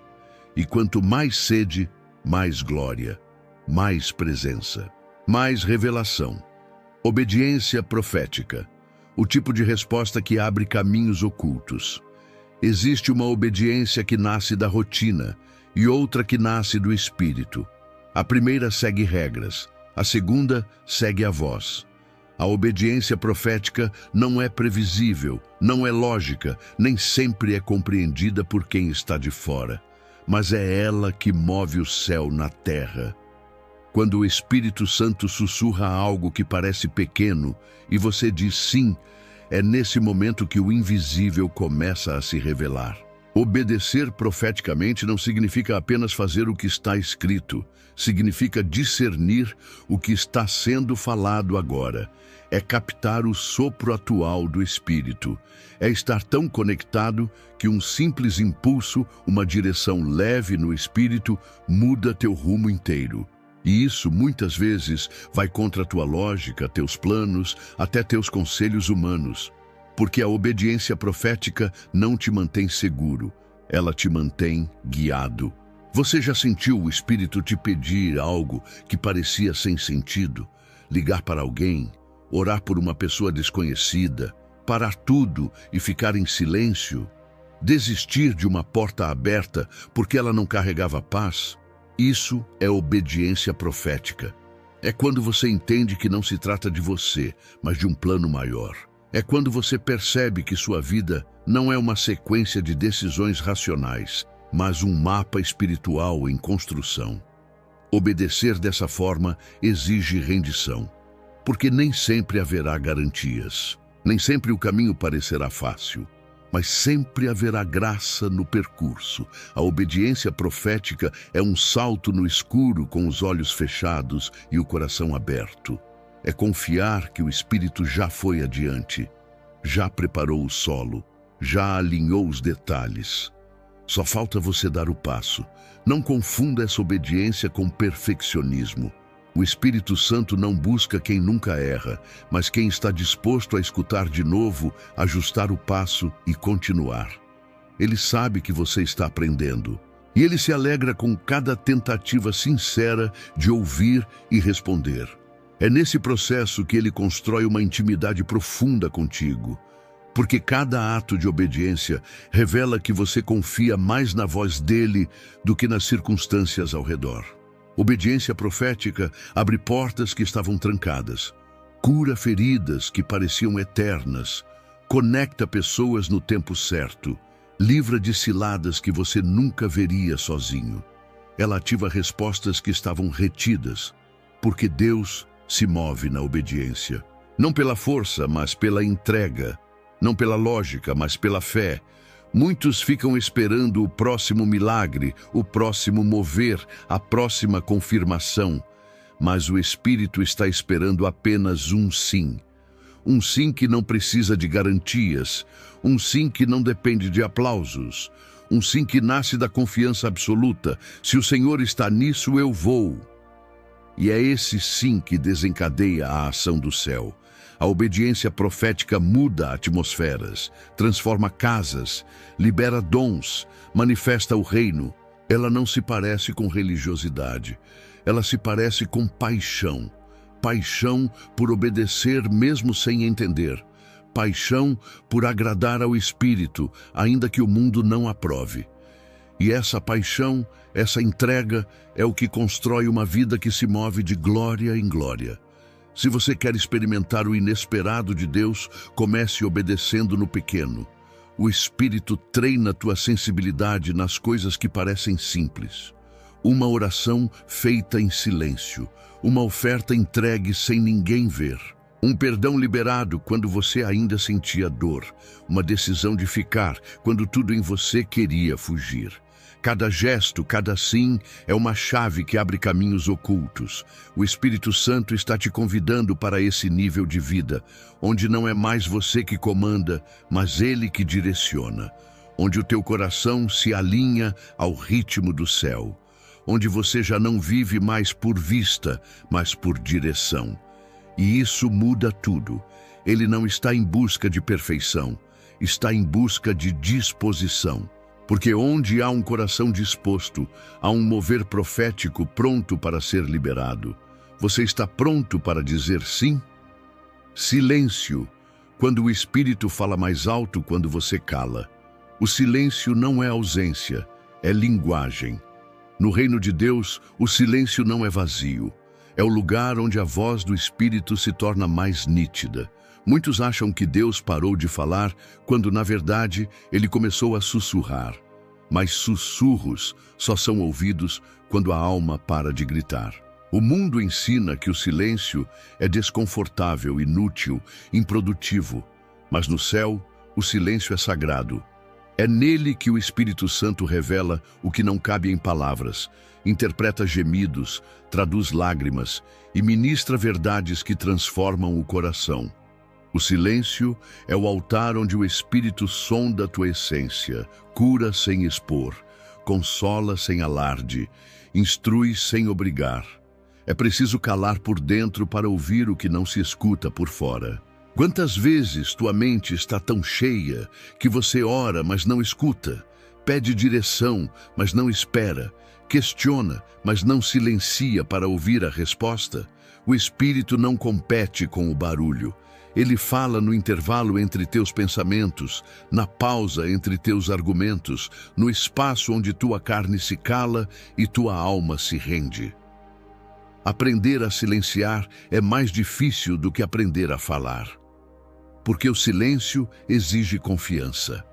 E quanto mais sede, mais glória, mais presença, mais revelação. Obediência profética. O tipo de resposta que abre caminhos ocultos. Existe uma obediência que nasce da rotina e outra que nasce do Espírito. A primeira segue regras, a segunda segue a voz. A obediência profética não é previsível, não é lógica, nem sempre é compreendida por quem está de fora, mas é ela que move o céu na terra. Quando o Espírito Santo sussurra algo que parece pequeno e você diz sim, é nesse momento que o invisível começa a se revelar. Obedecer profeticamente não significa apenas fazer o que está escrito, significa discernir o que está sendo falado agora. É captar o sopro atual do Espírito. É estar tão conectado que um simples impulso, uma direção leve no Espírito, muda teu rumo inteiro. E isso, muitas vezes, vai contra a tua lógica, teus planos, até teus conselhos humanos. Porque a obediência profética não te mantém seguro, ela te mantém guiado. Você já sentiu o Espírito te pedir algo que parecia sem sentido? Ligar para alguém, orar por uma pessoa desconhecida, parar tudo e ficar em silêncio? Desistir de uma porta aberta porque ela não carregava paz? Isso é obediência profética. É quando você entende que não se trata de você, mas de um plano maior. É quando você percebe que sua vida não é uma sequência de decisões racionais, mas um mapa espiritual em construção. Obedecer dessa forma exige rendição, porque nem sempre haverá garantias. Nem sempre o caminho parecerá fácil. Mas sempre haverá graça no percurso. A obediência profética é um salto no escuro com os olhos fechados e o coração aberto. É confiar que o Espírito já foi adiante, já preparou o solo, já alinhou os detalhes. Só falta você dar o passo. Não confunda essa obediência com perfeccionismo. O Espírito Santo não busca quem nunca erra, mas quem está disposto a escutar de novo, ajustar o passo e continuar. Ele sabe que você está aprendendo, e ele se alegra com cada tentativa sincera de ouvir e responder. É nesse processo que ele constrói uma intimidade profunda contigo. Porque cada ato de obediência revela que você confia mais na voz dele do que nas circunstâncias ao redor. Obediência profética abre portas que estavam trancadas, cura feridas que pareciam eternas, conecta pessoas no tempo certo, livra de ciladas que você nunca veria sozinho. Ela ativa respostas que estavam retidas, porque Deus se move na obediência. Não pela força, mas pela entrega. Não pela lógica, mas pela fé. Muitos ficam esperando o próximo milagre, o próximo mover, a próxima confirmação. Mas o Espírito está esperando apenas um sim. Um sim que não precisa de garantias. Um sim que não depende de aplausos. Um sim que nasce da confiança absoluta. Se o Senhor está nisso, eu vou. E é esse sim que desencadeia a ação do céu. A obediência profética muda atmosferas, transforma casas, libera dons, manifesta o reino. Ela não se parece com religiosidade, ela se parece com paixão. Paixão por obedecer mesmo sem entender. Paixão por agradar ao Espírito, ainda que o mundo não aprove. E essa paixão, essa entrega, é o que constrói uma vida que se move de glória em glória. Se você quer experimentar o inesperado de Deus, comece obedecendo no pequeno. O Espírito treina tua sensibilidade nas coisas que parecem simples. Uma oração feita em silêncio. Uma oferta entregue sem ninguém ver. Um perdão liberado quando você ainda sentia dor. Uma decisão de ficar quando tudo em você queria fugir. Cada gesto, cada sim, é uma chave que abre caminhos ocultos. O Espírito Santo está te convidando para esse nível de vida, onde não é mais você que comanda, mas Ele que direciona. Onde o teu coração se alinha ao ritmo do céu. Onde você já não vive mais por vista, mas por direção. E isso muda tudo. Ele não está em busca de perfeição, está em busca de disposição. Porque onde há um coração disposto, há um mover profético pronto para ser liberado. Você está pronto para dizer sim? Silêncio, quando o Espírito fala mais alto quando você cala. O silêncio não é ausência, é linguagem. No reino de Deus, o silêncio não é vazio. É o lugar onde a voz do Espírito se torna mais nítida. Muitos acham que Deus parou de falar, quando, na verdade, Ele começou a sussurrar. Mas sussurros só são ouvidos quando a alma para de gritar. O mundo ensina que o silêncio é desconfortável, inútil, improdutivo. Mas no céu, o silêncio é sagrado. É nele que o Espírito Santo revela o que não cabe em palavras, interpreta gemidos, traduz lágrimas e ministra verdades que transformam o coração. O silêncio é o altar onde o Espírito sonda a tua essência, cura sem expor, consola sem alarde, instrui sem obrigar. É preciso calar por dentro para ouvir o que não se escuta por fora. Quantas vezes tua mente está tão cheia que você ora, mas não escuta, pede direção, mas não espera, questiona, mas não silencia para ouvir a resposta? O Espírito não compete com o barulho. Ele fala no intervalo entre teus pensamentos, na pausa entre teus argumentos, no espaço onde tua carne se cala e tua alma se rende. Aprender a silenciar é mais difícil do que aprender a falar. Porque o silêncio exige confiança.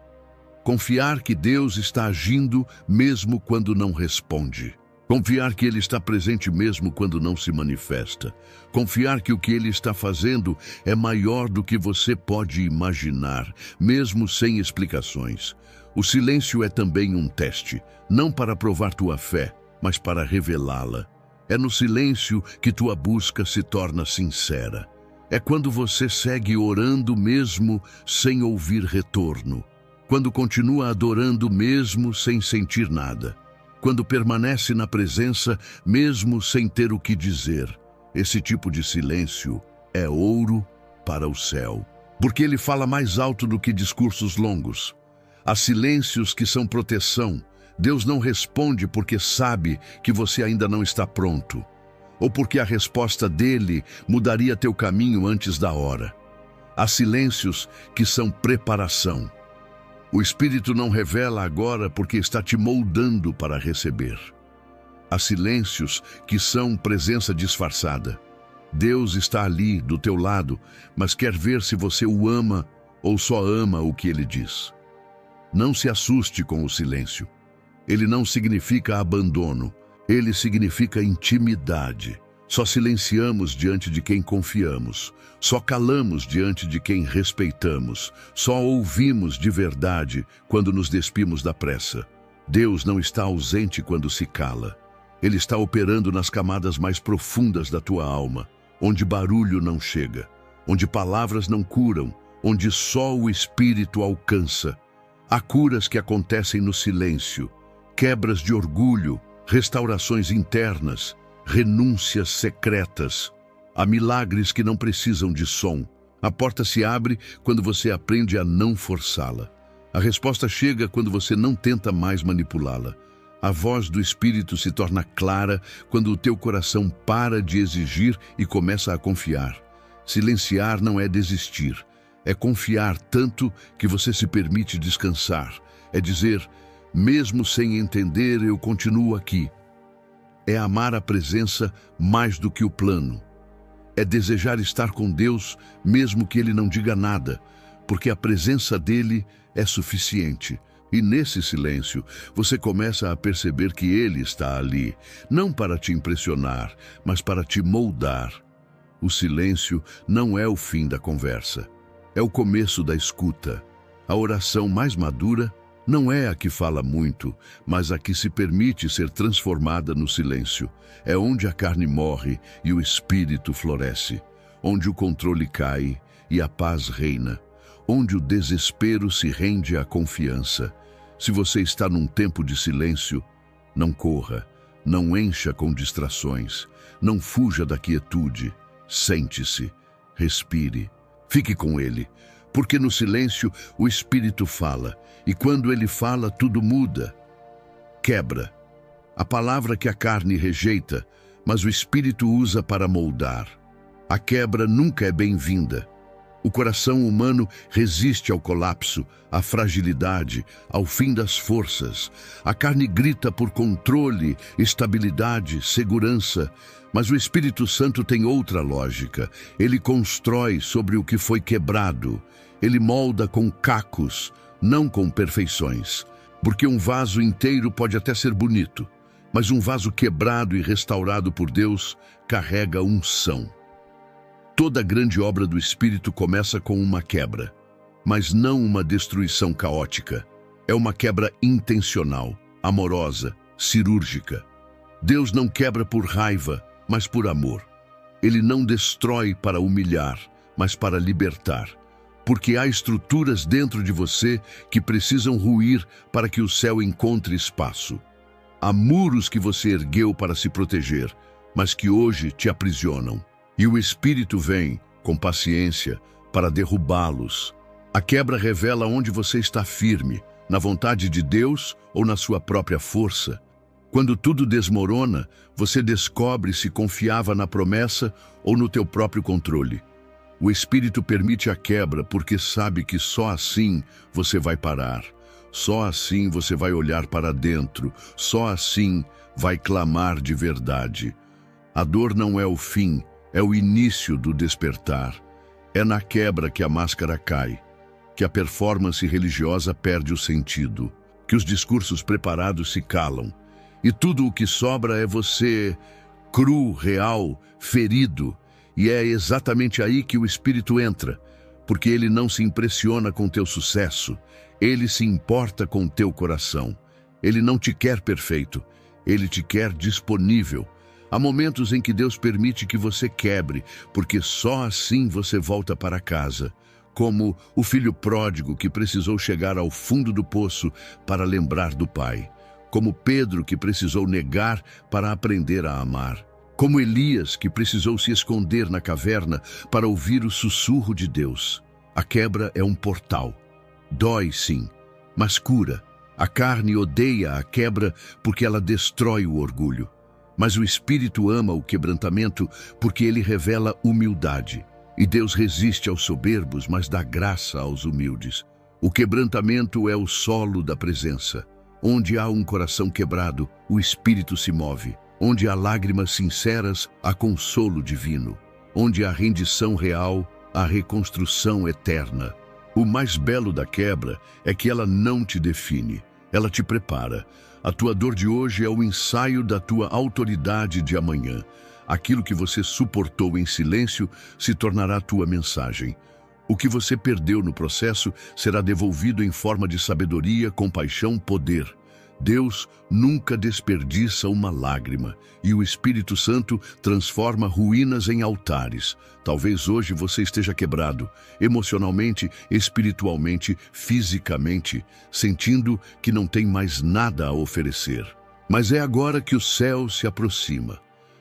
Confiar que Deus está agindo mesmo quando não responde. Confiar que Ele está presente mesmo quando não se manifesta. Confiar que o que Ele está fazendo é maior do que você pode imaginar, mesmo sem explicações. O silêncio é também um teste, não para provar tua fé, mas para revelá-la. É no silêncio que tua busca se torna sincera. É quando você segue orando mesmo sem ouvir retorno. Quando continua adorando mesmo sem sentir nada. Quando permanece na presença, mesmo sem ter o que dizer. Esse tipo de silêncio é ouro para o céu, porque ele fala mais alto do que discursos longos. Há silêncios que são proteção. Deus não responde porque sabe que você ainda não está pronto, ou porque a resposta dele mudaria teu caminho antes da hora. Há silêncios que são preparação. O Espírito não revela agora porque está te moldando para receber. Há silêncios que são presença disfarçada. Deus está ali, do teu lado, mas quer ver se você o ama ou só ama o que ele diz. Não se assuste com o silêncio. Ele não significa abandono, ele significa intimidade. Só silenciamos diante de quem confiamos, só calamos diante de quem respeitamos, só ouvimos de verdade quando nos despimos da pressa. Deus não está ausente quando se cala. Ele está operando nas camadas mais profundas da tua alma, onde barulho não chega, onde palavras não curam, onde só o Espírito alcança. Há curas que acontecem no silêncio, quebras de orgulho, restaurações internas, renúncias secretas. Há milagres que não precisam de som. A porta se abre quando você aprende a não forçá-la. A resposta chega quando você não tenta mais manipulá-la. A voz do Espírito se torna clara quando o teu coração para de exigir e começa a confiar. Silenciar não é desistir, é confiar tanto que você se permite descansar. É dizer, mesmo sem entender, eu continuo aqui. É amar a presença mais do que o plano. É desejar estar com Deus, mesmo que Ele não diga nada, porque a presença dEle é suficiente. E nesse silêncio, você começa a perceber que Ele está ali, não para te impressionar, mas para te moldar. O silêncio não é o fim da conversa, é o começo da escuta. A oração mais madura não é a que fala muito, mas a que se permite ser transformada no silêncio. É onde a carne morre e o espírito floresce, onde o controle cai e a paz reina, onde o desespero se rende à confiança. Se você está num tempo de silêncio, não corra, não encha com distrações, não fuja da quietude. Sente-se, respire, fique com Ele, porque no silêncio o Espírito fala, e quando Ele fala, tudo muda. Quebra. A palavra que a carne rejeita, mas o Espírito usa para moldar. A quebra nunca é bem-vinda. O coração humano resiste ao colapso, à fragilidade, ao fim das forças. A carne grita por controle, estabilidade, segurança. Mas o Espírito Santo tem outra lógica. Ele constrói sobre o que foi quebrado. Ele molda com cacos, não com perfeições. Porque um vaso inteiro pode até ser bonito, mas um vaso quebrado e restaurado por Deus carrega unção. Toda grande obra do Espírito começa com uma quebra, mas não uma destruição caótica. É uma quebra intencional, amorosa, cirúrgica. Deus não quebra por raiva, mas por amor. Ele não destrói para humilhar, mas para libertar. Porque há estruturas dentro de você que precisam ruir para que o céu encontre espaço. Há muros que você ergueu para se proteger, mas que hoje te aprisionam. E o Espírito vem, com paciência, para derrubá-los. A quebra revela onde você está firme, na vontade de Deus ou na sua própria força. Quando tudo desmorona, você descobre se confiava na promessa ou no teu próprio controle. O Espírito permite a quebra porque sabe que só assim você vai parar. Só assim você vai olhar para dentro. Só assim vai clamar de verdade. A dor não é o fim, é o início do despertar. É na quebra que a máscara cai, que a performance religiosa perde o sentido, que os discursos preparados se calam. E tudo o que sobra é você, cru, real, ferido. E é exatamente aí que o Espírito entra, porque ele não se impressiona com teu sucesso, ele se importa com teu coração. Ele não te quer perfeito, ele te quer disponível. Há momentos em que Deus permite que você quebre, porque só assim você volta para casa. Como o filho pródigo que precisou chegar ao fundo do poço para lembrar do pai. Como Pedro que precisou negar para aprender a amar. Como Elias que precisou se esconder na caverna para ouvir o sussurro de Deus. A quebra é um portal. Dói sim, mas cura. A carne odeia a quebra porque ela destrói o orgulho. Mas o Espírito ama o quebrantamento porque ele revela humildade. E Deus resiste aos soberbos, mas dá graça aos humildes. O quebrantamento é o solo da presença. Onde há um coração quebrado, o Espírito se move. Onde há lágrimas sinceras, há consolo divino. Onde há rendição real, há reconstrução eterna. O mais belo da quebra é que ela não te define, ela te prepara. A tua dor de hoje é o ensaio da tua autoridade de amanhã. Aquilo que você suportou em silêncio se tornará tua mensagem. O que você perdeu no processo será devolvido em forma de sabedoria, compaixão, poder. Deus nunca desperdiça uma lágrima, e o Espírito Santo transforma ruínas em altares. Talvez hoje você esteja quebrado, emocionalmente, espiritualmente, fisicamente, sentindo que não tem mais nada a oferecer. Mas é agora que o céu se aproxima.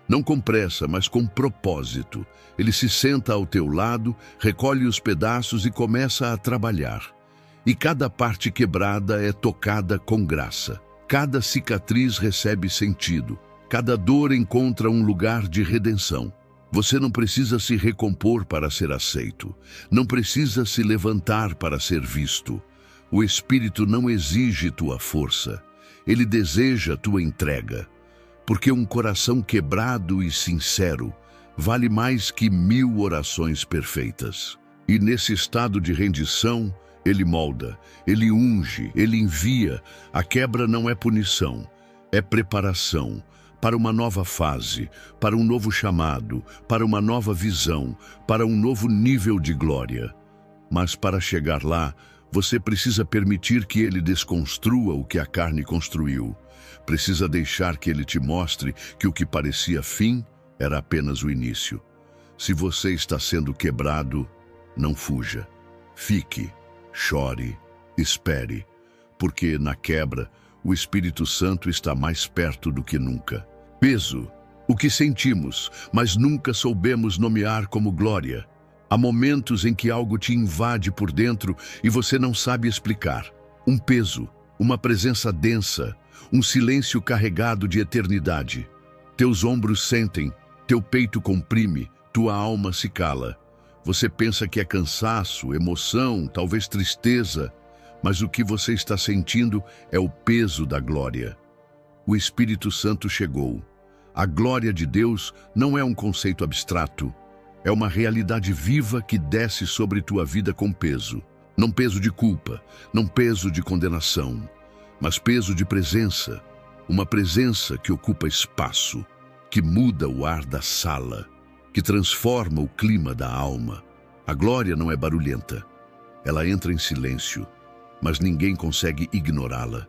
Não com pressa, mas com propósito. Ele se senta ao teu lado, recolhe os pedaços e começa a trabalhar. E cada parte quebrada é tocada com graça. Cada cicatriz recebe sentido. Cada dor encontra um lugar de redenção. Você não precisa se recompor para ser aceito. Não precisa se levantar para ser visto. O Espírito não exige tua força. Ele deseja tua entrega. Porque um coração quebrado e sincero vale mais que 1000 orações perfeitas. E nesse estado de rendição, Ele molda, Ele unge, Ele envia. A quebra não é punição, é preparação para uma nova fase, para um novo chamado, para uma nova visão, para um novo nível de glória. Mas para chegar lá, você precisa permitir que Ele desconstrua o que a carne construiu. Precisa deixar que Ele te mostre que o que parecia fim era apenas o início. Se você está sendo quebrado, não fuja. Fique, chore, espere, porque na quebra o Espírito Santo está mais perto do que nunca. Peso, o que sentimos, mas nunca soubemos nomear como glória. Há momentos em que algo te invade por dentro e você não sabe explicar. Um peso, uma presença densa, um silêncio carregado de eternidade. Teus ombros sentem, teu peito comprime, tua alma se cala. Você pensa que é cansaço, emoção, talvez tristeza, mas o que você está sentindo é o peso da glória. O Espírito Santo chegou. A glória de Deus não é um conceito abstrato, é uma realidade viva que desce sobre tua vida com peso. Não peso de culpa, não peso de condenação, mas peso de presença. Uma presença que ocupa espaço, que muda o ar da sala, que transforma o clima da alma. A glória não é barulhenta. Ela entra em silêncio, mas ninguém consegue ignorá-la.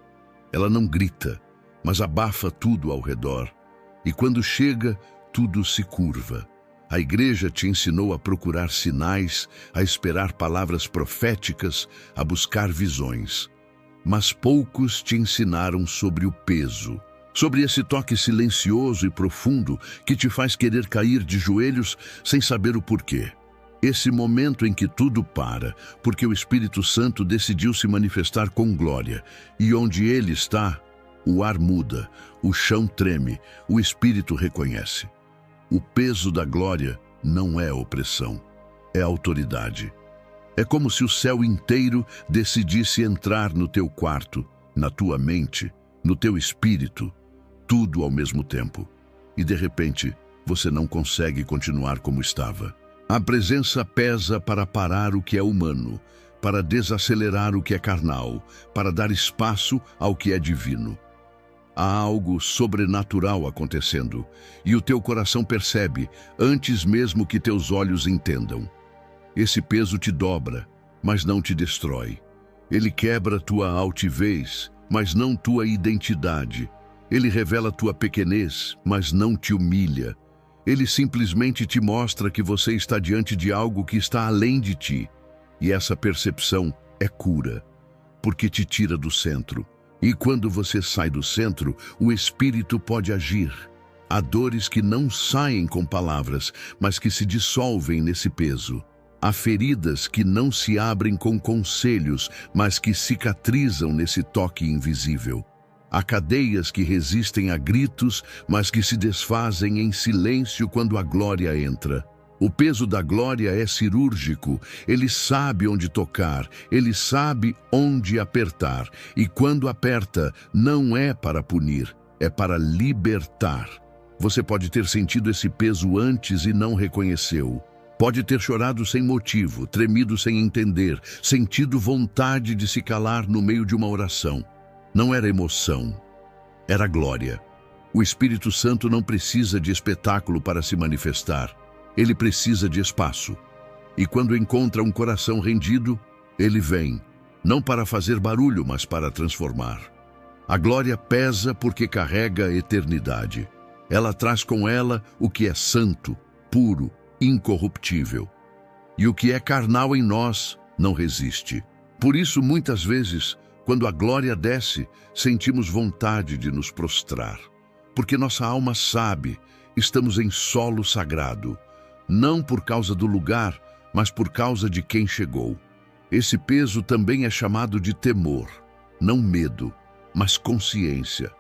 Ela não grita, mas abafa tudo ao redor. E quando chega, tudo se curva. A igreja te ensinou a procurar sinais, a esperar palavras proféticas, a buscar visões. Mas poucos te ensinaram sobre o peso, sobre esse toque silencioso e profundo que te faz querer cair de joelhos sem saber o porquê. Esse momento em que tudo para, porque o Espírito Santo decidiu se manifestar com glória, e onde Ele está, o ar muda, o chão treme, o Espírito reconhece. O peso da glória não é opressão, é autoridade. É como se o céu inteiro decidisse entrar no teu quarto, na tua mente, no teu espírito, tudo ao mesmo tempo. E de repente, você não consegue continuar como estava. A presença pesa para parar o que é humano, para desacelerar o que é carnal, para dar espaço ao que é divino. Há algo sobrenatural acontecendo, e o teu coração percebe, antes mesmo que teus olhos entendam. Esse peso te dobra, mas não te destrói. Ele quebra tua altivez, mas não tua identidade. Ele revela tua pequenez, mas não te humilha. Ele simplesmente te mostra que você está diante de algo que está além de ti. E essa percepção é cura, porque te tira do centro. E quando você sai do centro, o Espírito pode agir. Há dores que não saem com palavras, mas que se dissolvem nesse peso. Há feridas que não se abrem com conselhos, mas que cicatrizam nesse toque invisível. Há cadeias que resistem a gritos, mas que se desfazem em silêncio quando a glória entra. O peso da glória é cirúrgico, ele sabe onde tocar, ele sabe onde apertar, e quando aperta, não é para punir, é para libertar. Você pode ter sentido esse peso antes e não reconheceu. Pode ter chorado sem motivo, tremido sem entender, sentido vontade de se calar no meio de uma oração. Não era emoção, era glória. O Espírito Santo não precisa de espetáculo para se manifestar. Ele precisa de espaço. E quando encontra um coração rendido, ele vem, não para fazer barulho, mas para transformar. A glória pesa porque carrega a eternidade. Ela traz com ela o que é santo, puro, incorruptível. E o que é carnal em nós não resiste. Por isso, muitas vezes, quando a glória desce, sentimos vontade de nos prostrar. Porque nossa alma sabe, estamos em solo sagrado. Não por causa do lugar, mas por causa de quem chegou. Esse peso também é chamado de temor, não medo, mas consciência.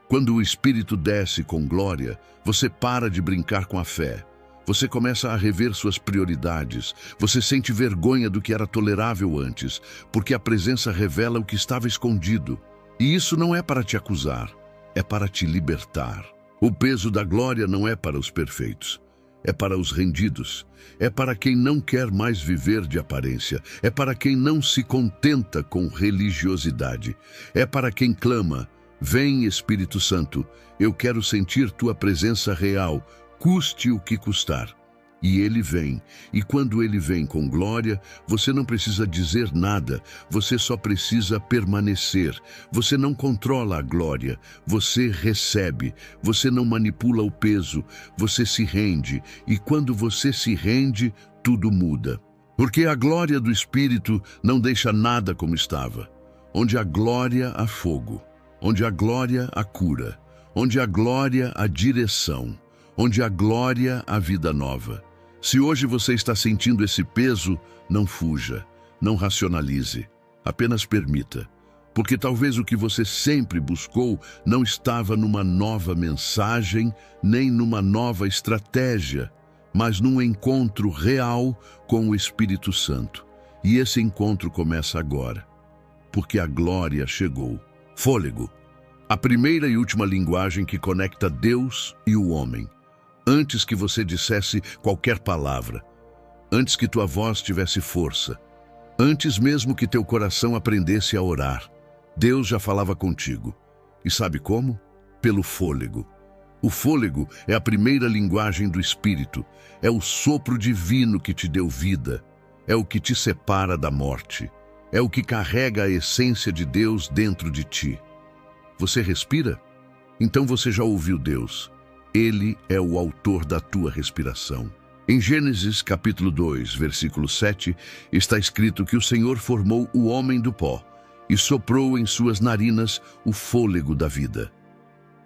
Quando o Espírito desce com glória, você para de brincar com a fé. Você começa a rever suas prioridades. Você sente vergonha do que era tolerável antes, porque a presença revela o que estava escondido. E isso não é para te acusar, é para te libertar. O peso da glória não é para os perfeitos. É para os rendidos, é para quem não quer mais viver de aparência, é para quem não se contenta com religiosidade, é para quem clama: vem Espírito Santo, eu quero sentir tua presença real, custe o que custar. E ele vem, e quando ele vem com glória, você não precisa dizer nada, você só precisa permanecer. Você não controla a glória, você recebe, você não manipula o peso, você se rende, e quando você se rende, tudo muda. Porque a glória do Espírito não deixa nada como estava. Onde há glória, há fogo. Onde há glória, há cura. Onde há glória, há direção. Onde há glória, há vida nova. Se hoje você está sentindo esse peso, não fuja, não racionalize, apenas permita. Porque talvez o que você sempre buscou não estava numa nova mensagem, nem numa nova estratégia, mas num encontro real com o Espírito Santo. E esse encontro começa agora, porque a glória chegou. Fôlego, a primeira e última linguagem que conecta Deus e o homem. Antes que você dissesse qualquer palavra, antes que tua voz tivesse força, antes mesmo que teu coração aprendesse a orar, Deus já falava contigo. E sabe como? Pelo fôlego. O fôlego é a primeira linguagem do Espírito, é o sopro divino que te deu vida, é o que te separa da morte, é o que carrega a essência de Deus dentro de ti. Você respira? Então você já ouviu Deus. Ele é o autor da tua respiração. Em Gênesis capítulo 2, versículo 7, está escrito que o Senhor formou o homem do pó e soprou em suas narinas o fôlego da vida.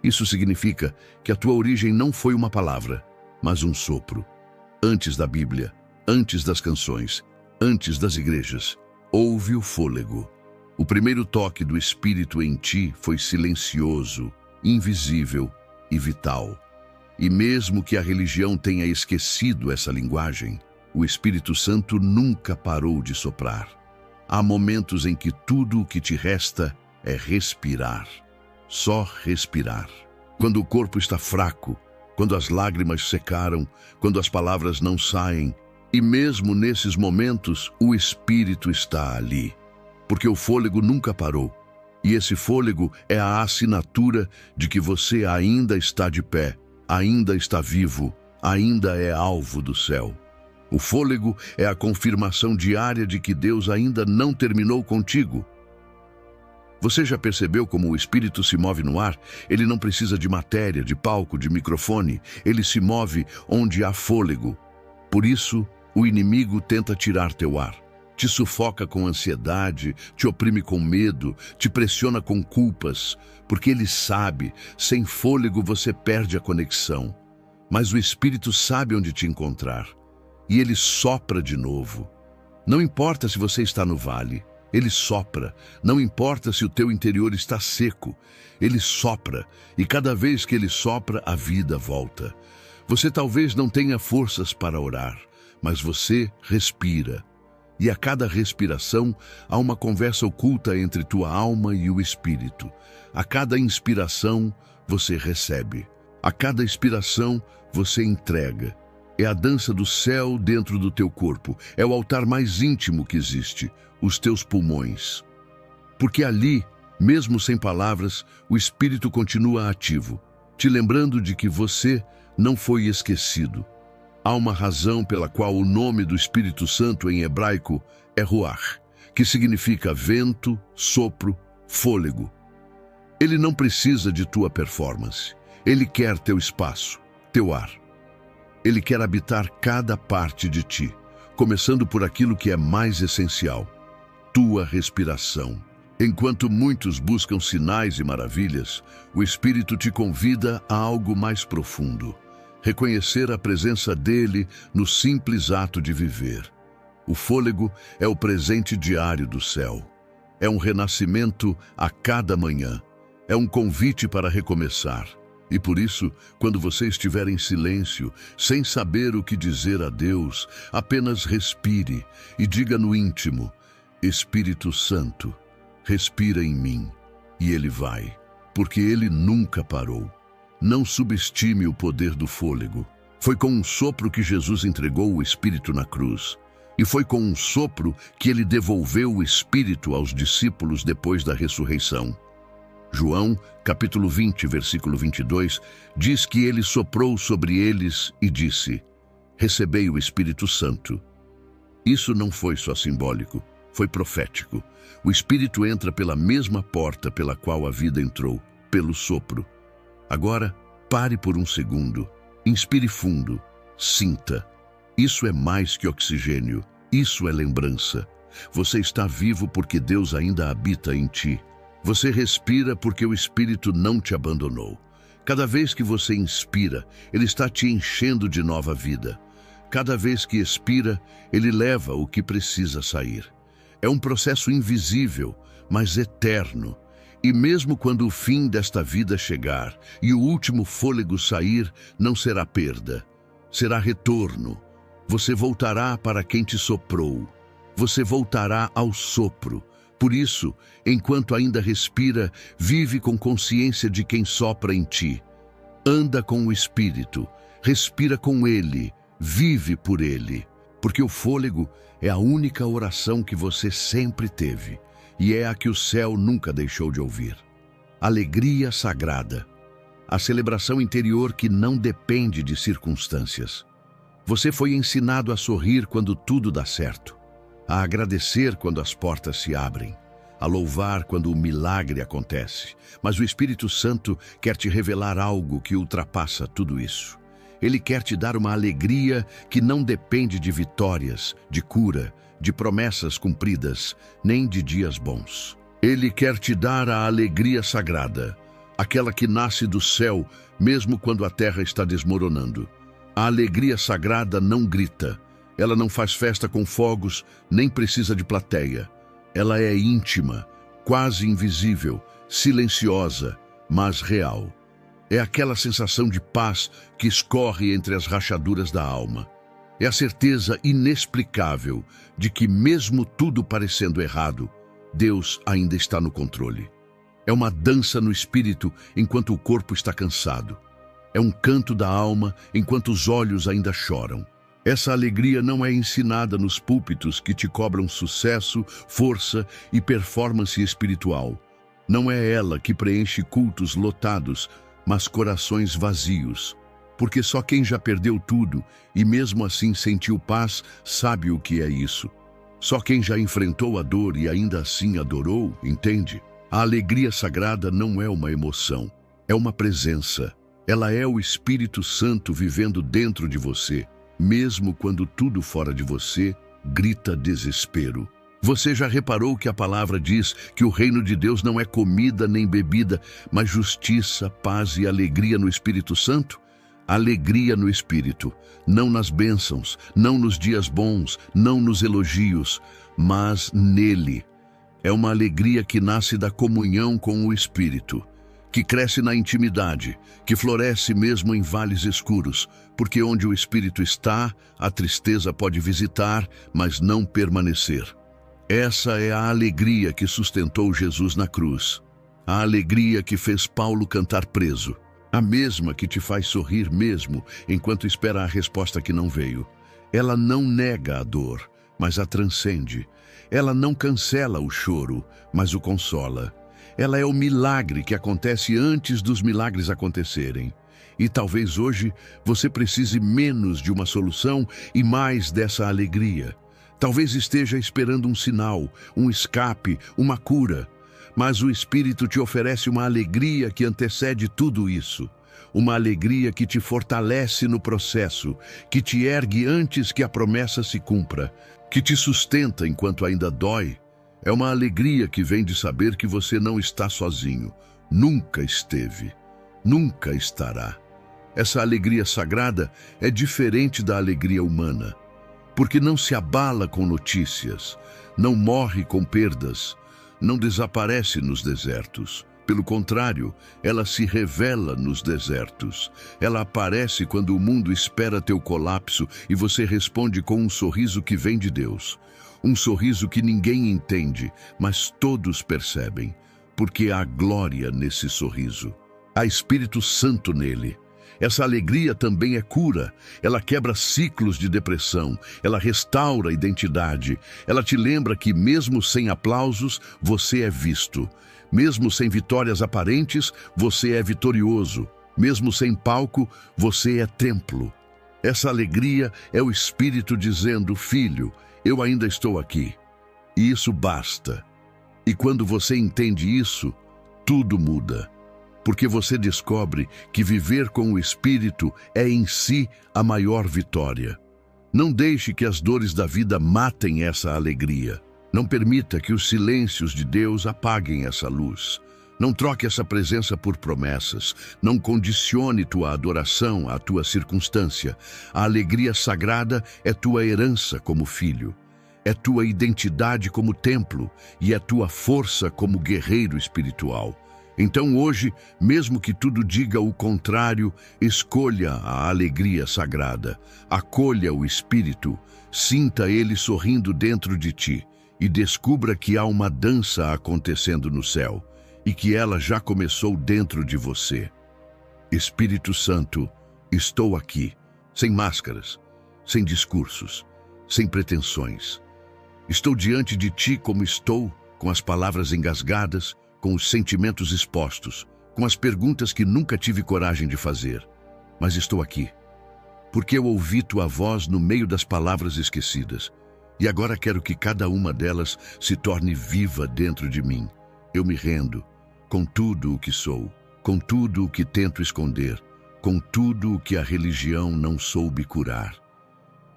Isso significa que a tua origem não foi uma palavra, mas um sopro. Antes da Bíblia, antes das canções, antes das igrejas, houve o fôlego. O primeiro toque do Espírito em ti foi silencioso, invisível e vital. E mesmo que a religião tenha esquecido essa linguagem, o Espírito Santo nunca parou de soprar. Há momentos em que tudo o que te resta é respirar. Só respirar. Quando o corpo está fraco, quando as lágrimas secaram, quando as palavras não saem, e mesmo nesses momentos o Espírito está ali. Porque o fôlego nunca parou. E esse fôlego é a assinatura de que você ainda está de pé, ainda está vivo, ainda é alvo do céu. O fôlego é a confirmação diária de que Deus ainda não terminou contigo. Você já percebeu como o Espírito se move no ar? Ele não precisa de matéria, de palco, de microfone. Ele se move onde há fôlego. Por isso, o inimigo tenta tirar teu ar. Te sufoca com ansiedade, te oprime com medo, te pressiona com culpas, porque ele sabe, sem fôlego você perde a conexão. Mas o Espírito sabe onde te encontrar, e ele sopra de novo. Não importa se você está no vale, ele sopra. Não importa se o teu interior está seco, ele sopra, e cada vez que ele sopra, a vida volta. Você talvez não tenha forças para orar, mas você respira. E a cada respiração há uma conversa oculta entre tua alma e o Espírito. A cada inspiração você recebe. A cada expiração você entrega. É a dança do céu dentro do teu corpo. É o altar mais íntimo que existe, os teus pulmões. Porque ali, mesmo sem palavras, o Espírito continua ativo, te lembrando de que você não foi esquecido. Há uma razão pela qual o nome do Espírito Santo em hebraico é Ruach, que significa vento, sopro, fôlego. Ele não precisa de tua performance. Ele quer teu espaço, teu ar. Ele quer habitar cada parte de ti, começando por aquilo que é mais essencial, tua respiração. Enquanto muitos buscam sinais e maravilhas, o Espírito te convida a algo mais profundo. Reconhecer a presença dele no simples ato de viver. O fôlego é o presente diário do céu. É um renascimento a cada manhã. É um convite para recomeçar. E por isso, quando você estiver em silêncio, sem saber o que dizer a Deus, apenas respire e diga no íntimo: Espírito Santo, respira em mim. E ele vai, porque ele nunca parou. Não subestime o poder do fôlego. Foi com um sopro que Jesus entregou o Espírito na cruz. E foi com um sopro que ele devolveu o Espírito aos discípulos depois da ressurreição. João, capítulo 20, versículo 22, diz que ele soprou sobre eles e disse: recebei o Espírito Santo. Isso não foi só simbólico, foi profético. O Espírito entra pela mesma porta pela qual a vida entrou, pelo sopro. Agora, pare por um segundo, inspire fundo, sinta. Isso é mais que oxigênio, isso é lembrança. Você está vivo porque Deus ainda habita em ti. Você respira porque o Espírito não te abandonou. Cada vez que você inspira, Ele está te enchendo de nova vida. Cada vez que expira, Ele leva o que precisa sair. É um processo invisível, mas eterno. E mesmo quando o fim desta vida chegar e o último fôlego sair, não será perda, será retorno. Você voltará para quem te soprou. Você voltará ao sopro. Por isso, enquanto ainda respira, vive com consciência de quem sopra em ti. Anda com o Espírito, respira com Ele, vive por Ele. Porque o fôlego é a única oração que você sempre teve e é a que o céu nunca deixou de ouvir. Alegria sagrada, a celebração interior que não depende de circunstâncias. Você foi ensinado a sorrir quando tudo dá certo, a agradecer quando as portas se abrem, a louvar quando o milagre acontece. Mas o Espírito Santo quer te revelar algo que ultrapassa tudo isso. Ele quer te dar uma alegria que não depende de vitórias, de cura, de promessas cumpridas, nem de dias bons. Ele quer te dar a alegria sagrada, aquela que nasce do céu, mesmo quando a terra está desmoronando. A alegria sagrada não grita. Ela não faz festa com fogos, nem precisa de plateia. Ela é íntima, quase invisível, silenciosa, mas real. É aquela sensação de paz que escorre entre as rachaduras da alma. É a certeza inexplicável de que, mesmo tudo parecendo errado, Deus ainda está no controle. É uma dança no espírito enquanto o corpo está cansado. É um canto da alma enquanto os olhos ainda choram. Essa alegria não é ensinada nos púlpitos que te cobram sucesso, força e performance espiritual. Não é ela que preenche cultos lotados, mas corações vazios. Porque só quem já perdeu tudo e mesmo assim sentiu paz sabe o que é isso. Só quem já enfrentou a dor e ainda assim adorou, entende? A alegria sagrada não é uma emoção, é uma presença. Ela é o Espírito Santo vivendo dentro de você, mesmo quando tudo fora de você grita desespero. Você já reparou que a palavra diz que o reino de Deus não é comida nem bebida, mas justiça, paz e alegria no Espírito Santo? Alegria no Espírito, não nas bênçãos, não nos dias bons, não nos elogios, mas nele. É uma alegria que nasce da comunhão com o Espírito, que cresce na intimidade, que floresce mesmo em vales escuros, porque onde o Espírito está, a tristeza pode visitar, mas não permanecer. Essa é a alegria que sustentou Jesus na cruz. A alegria que fez Paulo cantar preso. A mesma que te faz sorrir mesmo enquanto espera a resposta que não veio. Ela não nega a dor, mas a transcende. Ela não cancela o choro, mas o consola. Ela é o milagre que acontece antes dos milagres acontecerem. E talvez hoje você precise menos de uma solução e mais dessa alegria. Talvez esteja esperando um sinal, um escape, uma cura. Mas o Espírito te oferece uma alegria que antecede tudo isso. Uma alegria que te fortalece no processo, que te ergue antes que a promessa se cumpra, que te sustenta enquanto ainda dói. É uma alegria que vem de saber que você não está sozinho. Nunca esteve. Nunca estará. Essa alegria sagrada é diferente da alegria humana, porque não se abala com notícias, não morre com perdas, não desaparece nos desertos. Pelo contrário, ela se revela nos desertos. Ela aparece quando o mundo espera teu colapso e você responde com um sorriso que vem de Deus. Um sorriso que ninguém entende, mas todos percebem, porque há glória nesse sorriso. Há Espírito Santo nele. Essa alegria também é cura. Ela quebra ciclos de depressão. Ela restaura a identidade. Ela te lembra que mesmo sem aplausos, você é visto. Mesmo sem vitórias aparentes, você é vitorioso. Mesmo sem palco, você é templo. Essa alegria é o Espírito dizendo: filho, eu ainda estou aqui. E isso basta. E quando você entende isso, tudo muda. Porque você descobre que viver com o Espírito é em si a maior vitória. Não deixe que as dores da vida matem essa alegria. Não permita que os silêncios de Deus apaguem essa luz. Não troque essa presença por promessas. Não condicione tua adoração à tua circunstância. A alegria sagrada é tua herança como filho. É tua identidade como templo e é tua força como guerreiro espiritual. Então hoje, mesmo que tudo diga o contrário, escolha a alegria sagrada. Acolha o Espírito, sinta ele sorrindo dentro de ti e descubra que há uma dança acontecendo no céu e que ela já começou dentro de você. Espírito Santo, estou aqui, sem máscaras, sem discursos, sem pretensões. Estou diante de ti como estou, com as palavras engasgadas, com os sentimentos expostos, com as perguntas que nunca tive coragem de fazer. Mas estou aqui, porque eu ouvi tua voz no meio das palavras esquecidas, e agora quero que cada uma delas se torne viva dentro de mim. Eu me rendo, com tudo o que sou, com tudo o que tento esconder, com tudo o que a religião não soube curar.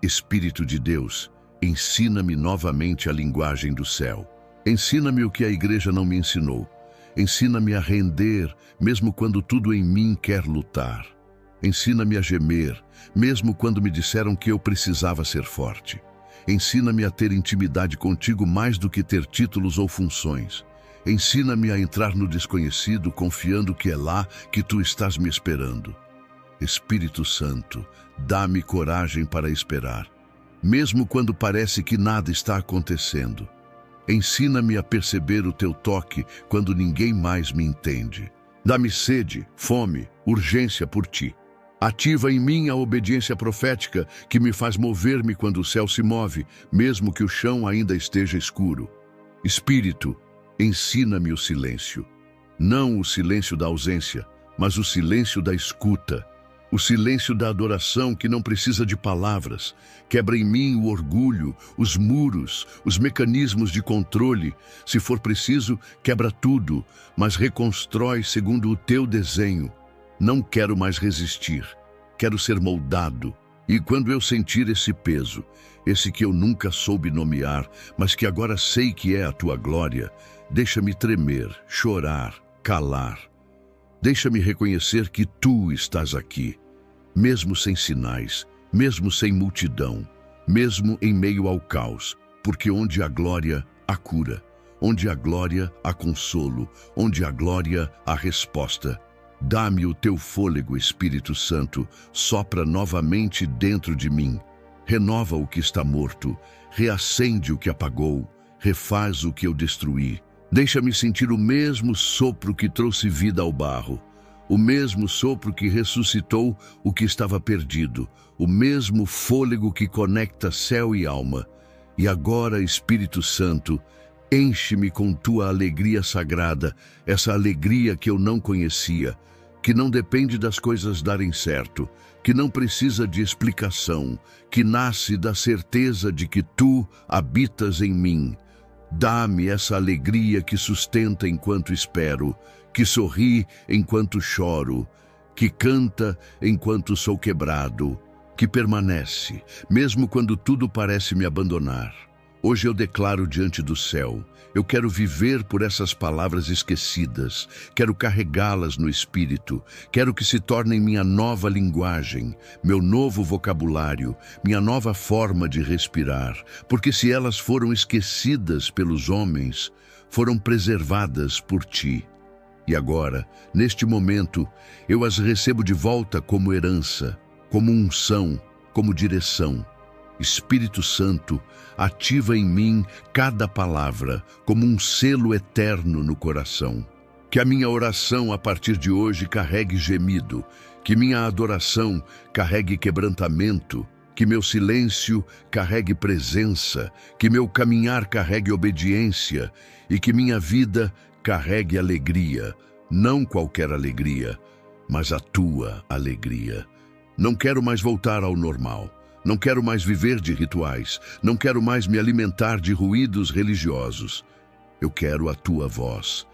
Espírito de Deus, ensina-me novamente a linguagem do céu. Ensina-me o que a igreja não me ensinou. Ensina-me a render, mesmo quando tudo em mim quer lutar. Ensina-me a gemer, mesmo quando me disseram que eu precisava ser forte. Ensina-me a ter intimidade contigo mais do que ter títulos ou funções. Ensina-me a entrar no desconhecido, confiando que é lá que tu estás me esperando. Espírito Santo, dá-me coragem para esperar, mesmo quando parece que nada está acontecendo. Ensina-me a perceber o teu toque quando ninguém mais me entende. Dá-me sede, fome, urgência por ti. Ativa em mim a obediência profética que me faz mover-me quando o céu se move, mesmo que o chão ainda esteja escuro. Espírito, ensina-me o silêncio. Não o silêncio da ausência, mas o silêncio da escuta. O silêncio da adoração que não precisa de palavras. Quebra em mim o orgulho, os muros, os mecanismos de controle. Se for preciso, quebra tudo, mas reconstrói segundo o teu desenho. Não quero mais resistir. Quero ser moldado. E quando eu sentir esse peso, esse que eu nunca soube nomear, mas que agora sei que é a tua glória, deixa-me tremer, chorar, calar. Deixa-me reconhecer que tu estás aqui, mesmo sem sinais, mesmo sem multidão, mesmo em meio ao caos, porque onde há glória, há cura. onde há glória, há consolo, onde há glória, há resposta. Dá-me o teu fôlego, Espírito Santo, sopra novamente dentro de mim. Renova o que está morto, reacende o que apagou, refaz o que eu destruí. Deixa-me sentir o mesmo sopro que trouxe vida ao barro, o mesmo sopro que ressuscitou o que estava perdido, o mesmo fôlego que conecta céu e alma. E agora, Espírito Santo, enche-me com tua alegria sagrada, essa alegria que eu não conhecia, que não depende das coisas darem certo, que não precisa de explicação, que nasce da certeza de que tu habitas em mim. Dá-me essa alegria que sustenta enquanto espero, que sorri enquanto choro, que canta enquanto sou quebrado, que permanece, mesmo quando tudo parece me abandonar. Hoje eu declaro diante do céu, eu quero viver por essas palavras esquecidas, quero carregá-las no espírito, quero que se tornem minha nova linguagem, meu novo vocabulário, minha nova forma de respirar, porque se elas foram esquecidas pelos homens, foram preservadas por ti. E agora, neste momento, eu as recebo de volta como herança, como unção, como direção. Espírito Santo, ativa em mim cada palavra como um selo eterno no coração. Que a minha oração a partir de hoje carregue gemido, que minha adoração carregue quebrantamento, que meu silêncio carregue presença, que meu caminhar carregue obediência e que minha vida carregue alegria, não qualquer alegria, mas a tua alegria. Não quero mais voltar ao normal. Não quero mais viver de rituais, não quero mais me alimentar de ruídos religiosos. Eu quero a tua voz,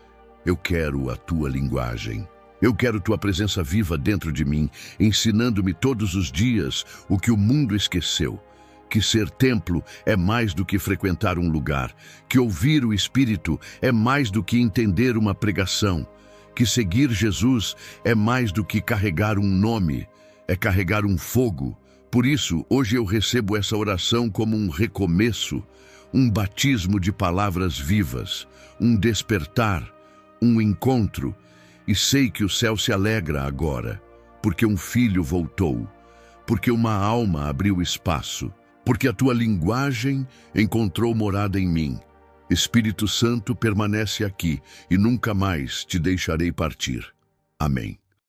eu quero a tua linguagem. Eu quero tua presença viva dentro de mim, ensinando-me todos os dias o que o mundo esqueceu. Que ser templo é mais do que frequentar um lugar, que ouvir o Espírito é mais do que entender uma pregação, que seguir Jesus é mais do que carregar um nome, é carregar um fogo. Por isso, hoje eu recebo essa oração como um recomeço, um batismo de palavras vivas, um despertar, um encontro, e sei que o céu se alegra agora, porque um filho voltou, porque uma alma abriu espaço, porque a tua linguagem encontrou morada em mim. Espírito Santo, permanece aqui e nunca mais te deixarei partir. Amém.